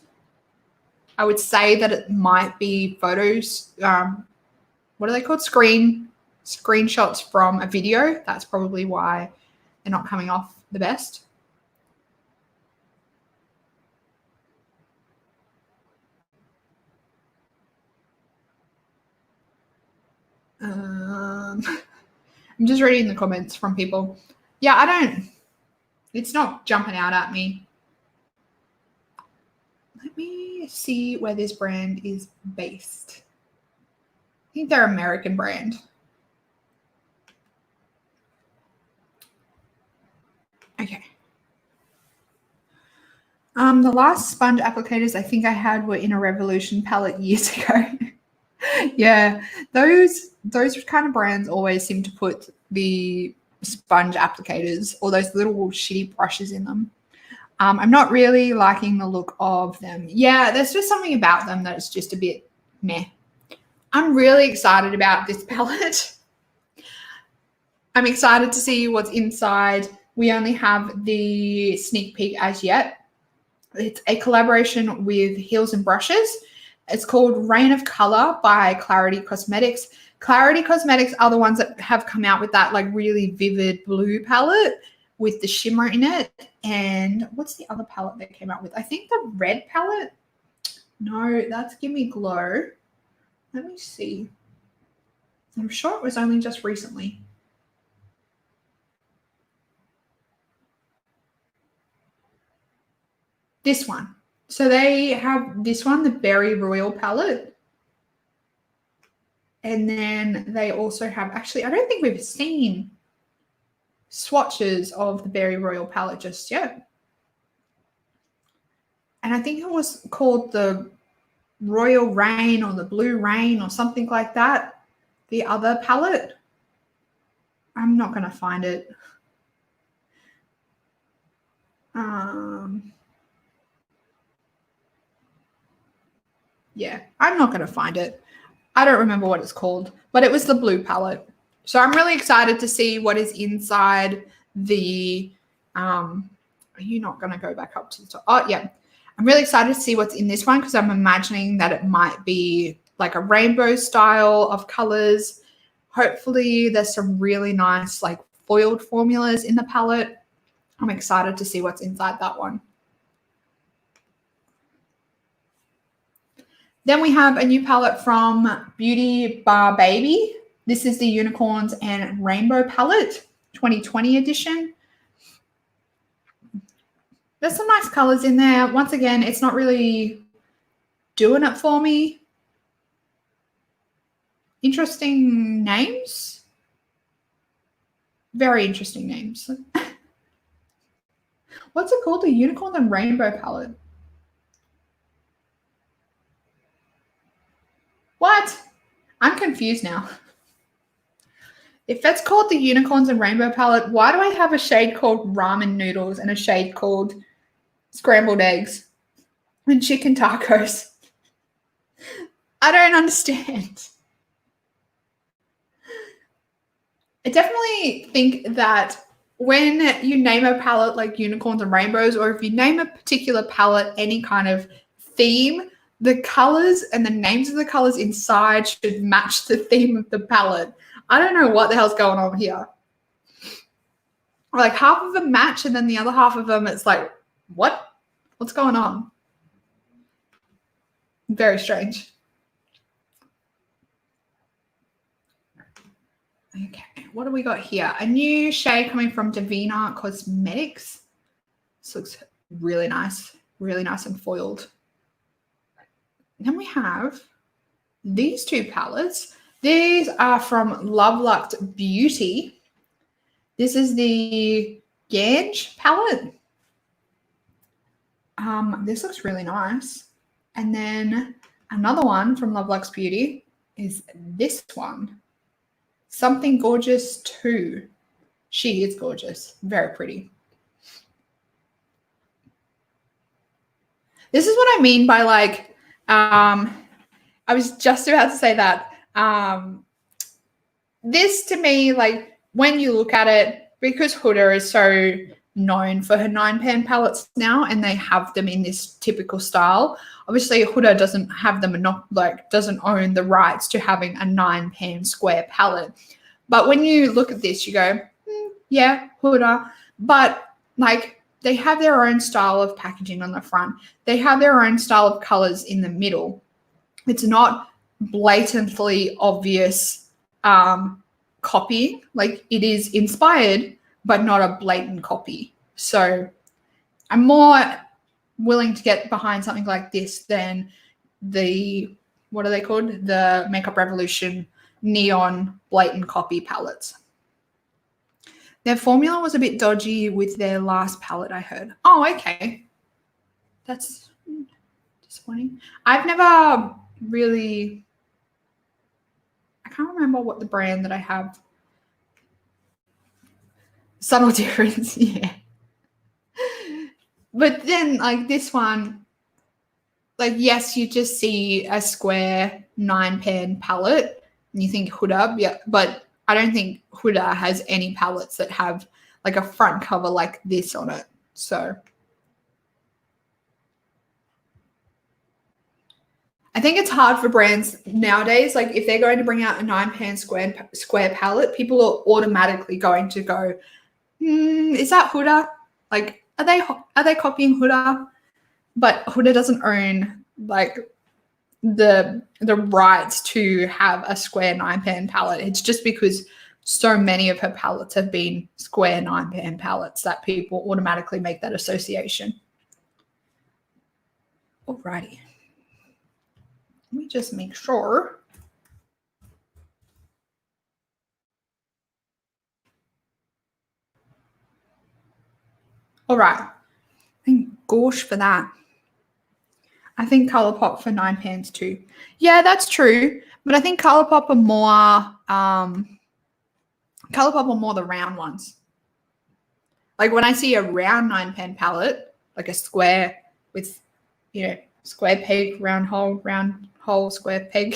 A: I would say that it might be photos, what are they called? Screenshots from a video. That's probably why they're not coming off the best. I'm just reading the comments from people. Yeah, it's not jumping out at me. Let me see where this brand is based. I think they're an American brand. Okay. The last sponge applicators I think I had were in a Revolution palette years ago. Yeah, those kind of brands always seem to put the sponge applicators or those little shitty brushes in them. I'm not really liking the look of them. Yeah, there's just something about them that is just a bit meh. I'm really excited about this palette. I'm excited to see what's inside. We only have the sneak peek as yet. It's a collaboration with Heels and Brushes. It's called Rain of Color by Clarity Cosmetics. Clarity Cosmetics are the ones that have come out with that like really vivid blue palette with the shimmer in it. And what's the other palette they came out with? I think the red palette. No, that's Gimme Glow. Let me see. I'm sure it was only just recently. This one. So they have this one, the Berry Royal palette. And then they also have, actually, I don't think we've seen swatches of the Berry Royal palette just yet. And I think it was called the Royal Rain or the Blue Rain or something like that. The other palette. I'm not going to find it. Yeah, I'm not going to find it. I don't remember what it's called, but it was the blue palette. So I'm really excited to see what is inside the, are you not going to go back up to the top? Oh, yeah. I'm really excited to see what's in this one because I'm imagining that it might be like a rainbow style of colors. Hopefully there's some really nice like foiled formulas in the palette. I'm excited to see what's inside that one. Then we have a new palette from Beautybay. This is the Unicorns and Rainbow palette, 2020 edition. There's some nice colors in there. Once again, it's not really doing it for me. Interesting names. Very interesting names. What's it called? The Unicorns and Rainbow palette. What? I'm confused now. If that's called the Unicorns and Rainbow palette, why do I have a shade called Ramen Noodles and a shade called Scrambled Eggs and Chicken Tacos? I don't understand. I definitely think that when you name a palette like Unicorns and Rainbows, or if you name a particular palette any kind of theme, the colors and the names of the colors inside should match the theme of the palette. I don't know what the hell's going on here. Like half of them match and then the other half of them, it's like, what? What's going on? Very strange. Okay, what do we got here? A new shade coming from Divina Cosmetics. This looks really nice and foiled. Then we have these two palettes. These are from Love Lux Beauty. This is the Gange palette. This looks really nice. And then another one from Love Lux Beauty is this one. Something Gorgeous 2. She is gorgeous. Very pretty. This is what I mean by like, I was just about to say that. This to me, like when you look at it, because Hoonah is so known for her 9-pan palettes now and they have them in this typical style. Obviously, Hoonah doesn't have them, doesn't own the rights to having a 9-pan square palette. But when you look at this, you go, yeah, Hoonah. But like they have their own style of packaging on the front. They have their own style of colors in the middle. It's not blatantly obvious copying. Like it is inspired, but not a blatant copy. So I'm more willing to get behind something like this than the, what are they called? The Makeup Revolution neon blatant copy palettes. Their formula was a bit dodgy with their last palette, I heard. Oh, okay. That's disappointing. I've never really, I can't remember what the brand that I have. Subtle difference, yeah. But then like this one, like yes, you just see a square 9-pan palette and you think Hoonah, yeah, but I don't think Hoonah has any palettes that have like a front cover like this on it. So I think it's hard for brands nowadays. Like if they're going to bring out a 9-pan square palette, people are automatically going to go, is that Hoonah? Like, are they copying Hoonah? But Hoonah doesn't own like the rights to have a square 9-pan palette. It's just because so many of her palettes have been square 9-pan palettes that people automatically make that association. Alrighty. Let me just make sure. All right. Thank gosh for that. I think Colourpop for 9 pans too. Yeah, that's true. But I think Colourpop are more the round ones. Like when I see a round 9-pan palette, like a square with, square peg, round hole, square peg.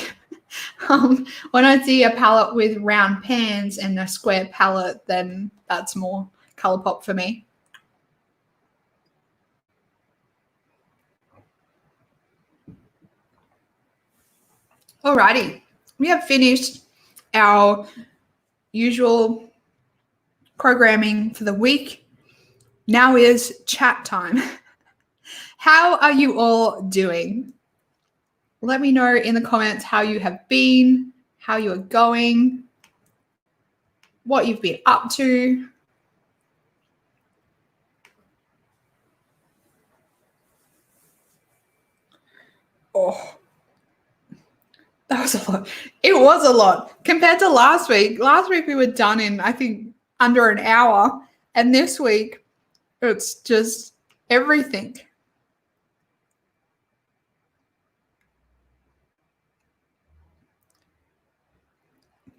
A: When I see a palette with round pans and a square palette, then that's more Colourpop for me. Alrighty, we have finished our usual programming for the week. Now is chat time. How are you all doing? Let me know in the comments how you have been, how you are going, what you've been up to. Oh, that was a lot. It was a lot compared to last week. Last week we were done in, I think, under an hour. And this week it's just everything.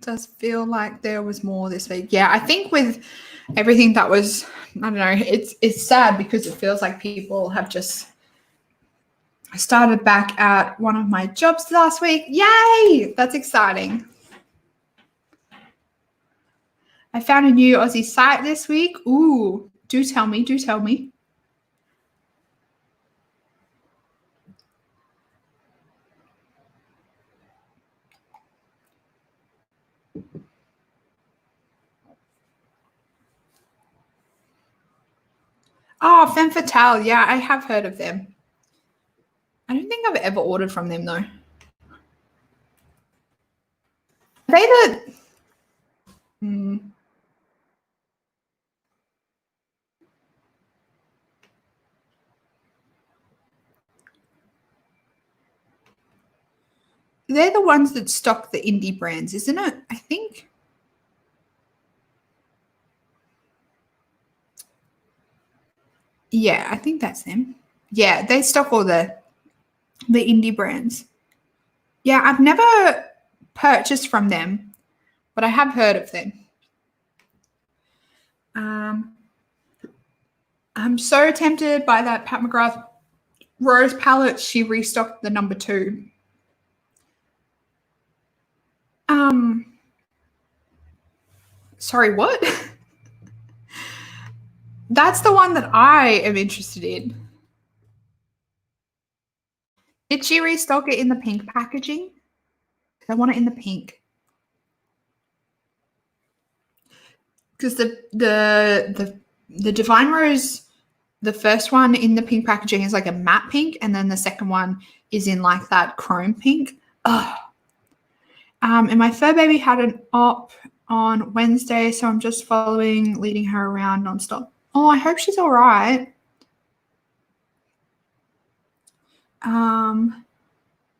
A: Does feel like there was more this week. Yeah, I think with everything that was, I don't know, it's sad because it feels like people have just started back at one of my jobs last week. Yay! That's exciting. I found a new Aussie site this week. Ooh, do tell me. Oh, Femme Fatale. Yeah, I have heard of them. I don't think I've ever ordered from them though. Are they the... They're the ones that stock the indie brands, isn't it? I think. Yeah, I think that's them. Yeah, they stock all the indie brands. Yeah, I've never purchased from them, but I have heard of them. I'm so tempted by that Pat McGrath Rose palette. She restocked the number 2. Sorry, what? That's the one that I am interested in. Did she restock it in the pink packaging? I want it in the pink. Because the Divine Rose, the first one in the pink packaging is like a matte pink, and then the second one is in like that chrome pink. Oh. And my fur baby had an op on Wednesday, so I'm just leading her around nonstop. Oh, I hope she's all right.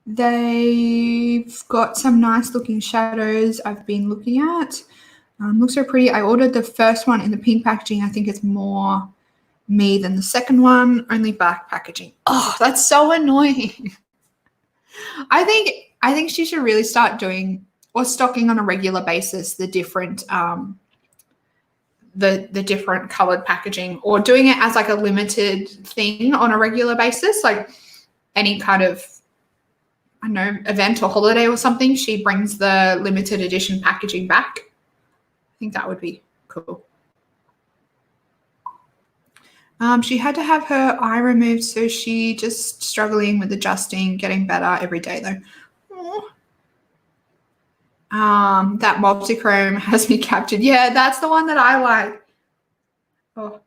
A: They've got some nice looking shadows I've been looking at. Looks so pretty. I ordered the first one in the pink packaging. I think it's more me than the second one, only black packaging. Oh, that's so annoying. I think she should really start doing or stocking on a regular basis the different the different colored packaging, or doing it as like a limited thing on a regular basis, like any kind of, I don't know, event or holiday or something. She brings the limited edition packaging back. I think that would be cool. She had to have her eye removed, so she just struggling with adjusting, getting better every day though. That multichrome has me captured. Yeah, that's the one that I like. Oh.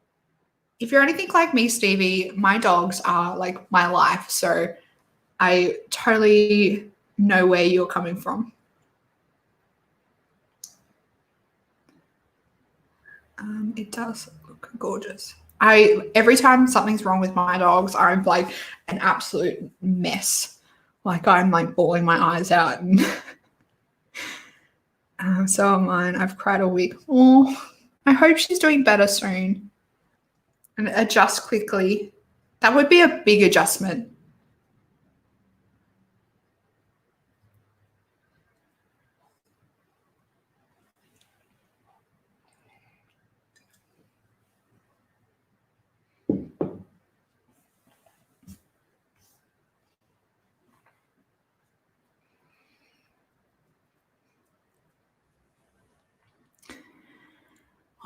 A: If you're anything like me, Stevie, my dogs are like my life, so I totally know where you're coming from. It does look gorgeous. Every time something's wrong with my dogs, I'm like an absolute mess. Like I'm like bawling my eyes out. And so am mine. I've cried all week. Oh, I hope she's doing better soon and adjust quickly. That would be a big adjustment.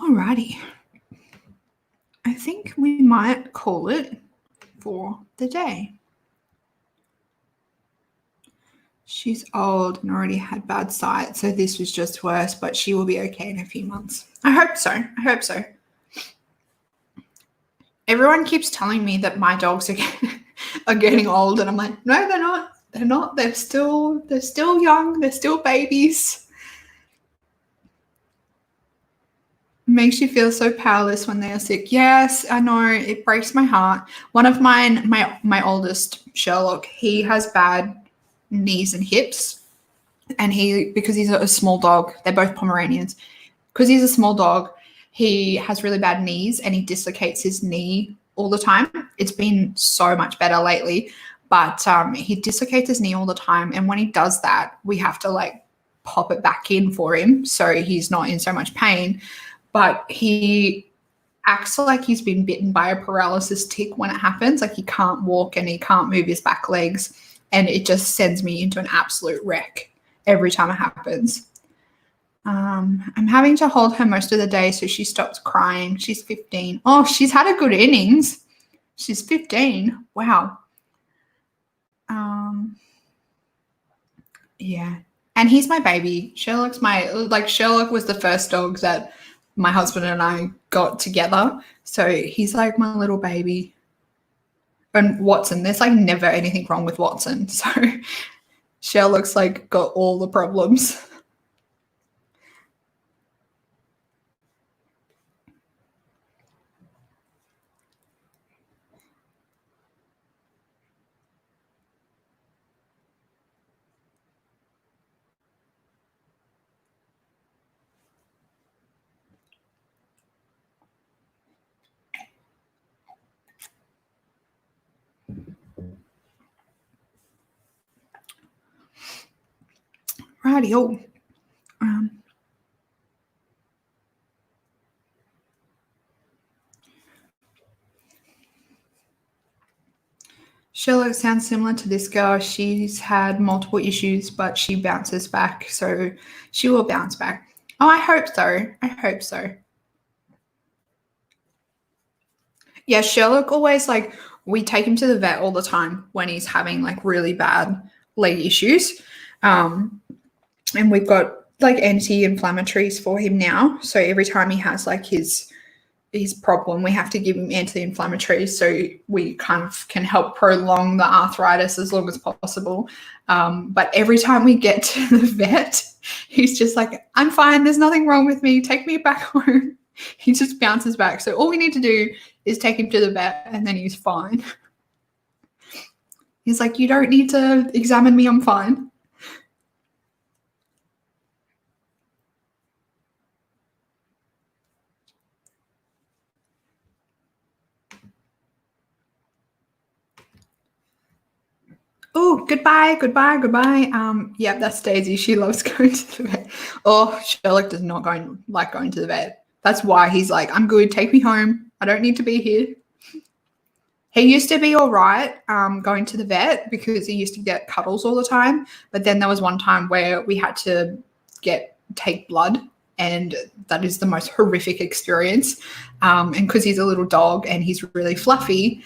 A: Alrighty. I think we might call it for the day. She's old and already had bad sight, so this was just worse, but she will be okay in a few months. I hope so. I hope so. Everyone keeps telling me that my dogs are getting old, and I'm like, no, they're not. They're not. They're still young. They're still babies. Makes you feel so powerless when they are sick. Yes, I know. It breaks my heart. One of mine, my oldest, Sherlock, he has bad knees and hips. And because he's a small dog, they're both Pomeranians. Because he's a small dog, he has really bad knees and he dislocates his knee all the time. It's been so much better lately, but he dislocates his knee all the time. And when he does that, we have to like pop it back in for him so he's not in so much pain. But he acts like he's been bitten by a paralysis tick when it happens. Like he can't walk and he can't move his back legs. And it just sends me into an absolute wreck every time it happens. I'm having to hold her most of the day, so she stops crying. She's 15. Oh, she's had a good innings. She's 15. Wow. Yeah. And he's my baby. Sherlock was the first dog that my husband and I got together. So he's like my little baby. And Watson, there's like never anything wrong with Watson. So Sherlock's like got all the problems. Righty-o. Sherlock sounds similar to this girl. She's had multiple issues, but she bounces back. So she will bounce back. Oh, I hope so. I hope so. Yeah, Sherlock always like, we take him to the vet all the time when he's having like really bad leg issues. And we've got like anti-inflammatories for him now. So every time he has like his problem, we have to give him anti-inflammatories so we kind of can help prolong the arthritis as long as possible. But every time we get to the vet, he's just like, I'm fine. There's nothing wrong with me. Take me back home. He just bounces back. So all we need to do is take him to the vet and then he's fine. He's like, you don't need to examine me. I'm fine. Oh, goodbye. Yeah, that's Daisy. She loves going to the vet. Oh, Sherlock does not like going to the vet. That's why he's like, I'm good. Take me home. I don't need to be here. He used to be all right going to the vet because he used to get cuddles all the time. But then there was one time where we had to take blood, and that is the most horrific experience. And because he's a little dog and he's really fluffy,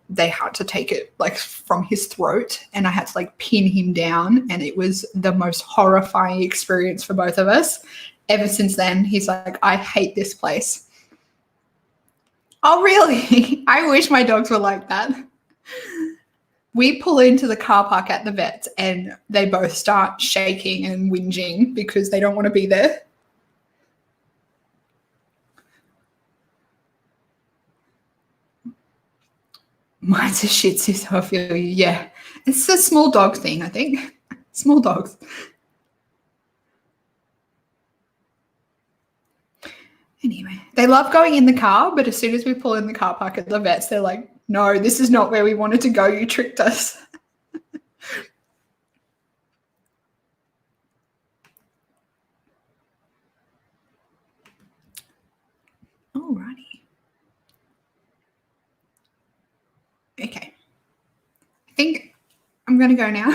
A: they had to take it like from his throat, and I had to like pin him down, and it was the most horrifying experience for both of us. Ever since then, he's like, I hate this place. Oh, really? I wish my dogs were like that. We pull into the car park at the vets and they both start shaking and whinging because they don't want to be there. Mine's a Shih Tzu, so I feel you. Yeah. It's a small dog thing, I think. Small dogs. Anyway, they love going in the car, but as soon as we pull in the car park at the vets, they're like, no, this is not where we wanted to go. You tricked us. Alrighty. Okay. I think I'm going to go now.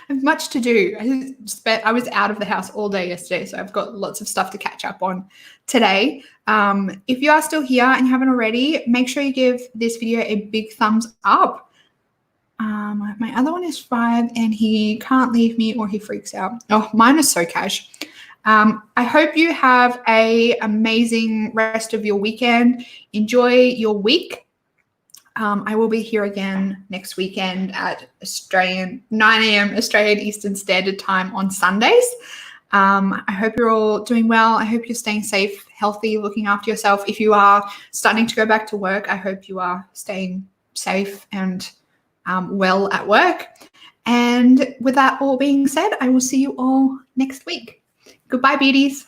A: I have much to do. I was out of the house all day yesterday, so I've got lots of stuff to catch up on today. If you are still here and you haven't already, make sure you give this video a big thumbs up. My other one is 5 and he can't leave me or he freaks out. Oh, mine is so cash. I hope you have an amazing rest of your weekend. Enjoy your week. I will be here again next weekend at 9 a.m. Australian Eastern Standard Time on Sundays. I hope you're all doing well. I hope you're staying safe, healthy, looking after yourself. If you are starting to go back to work, I hope you are staying safe and well at work. And with that all being said, I will see you all next week. Goodbye, beauties.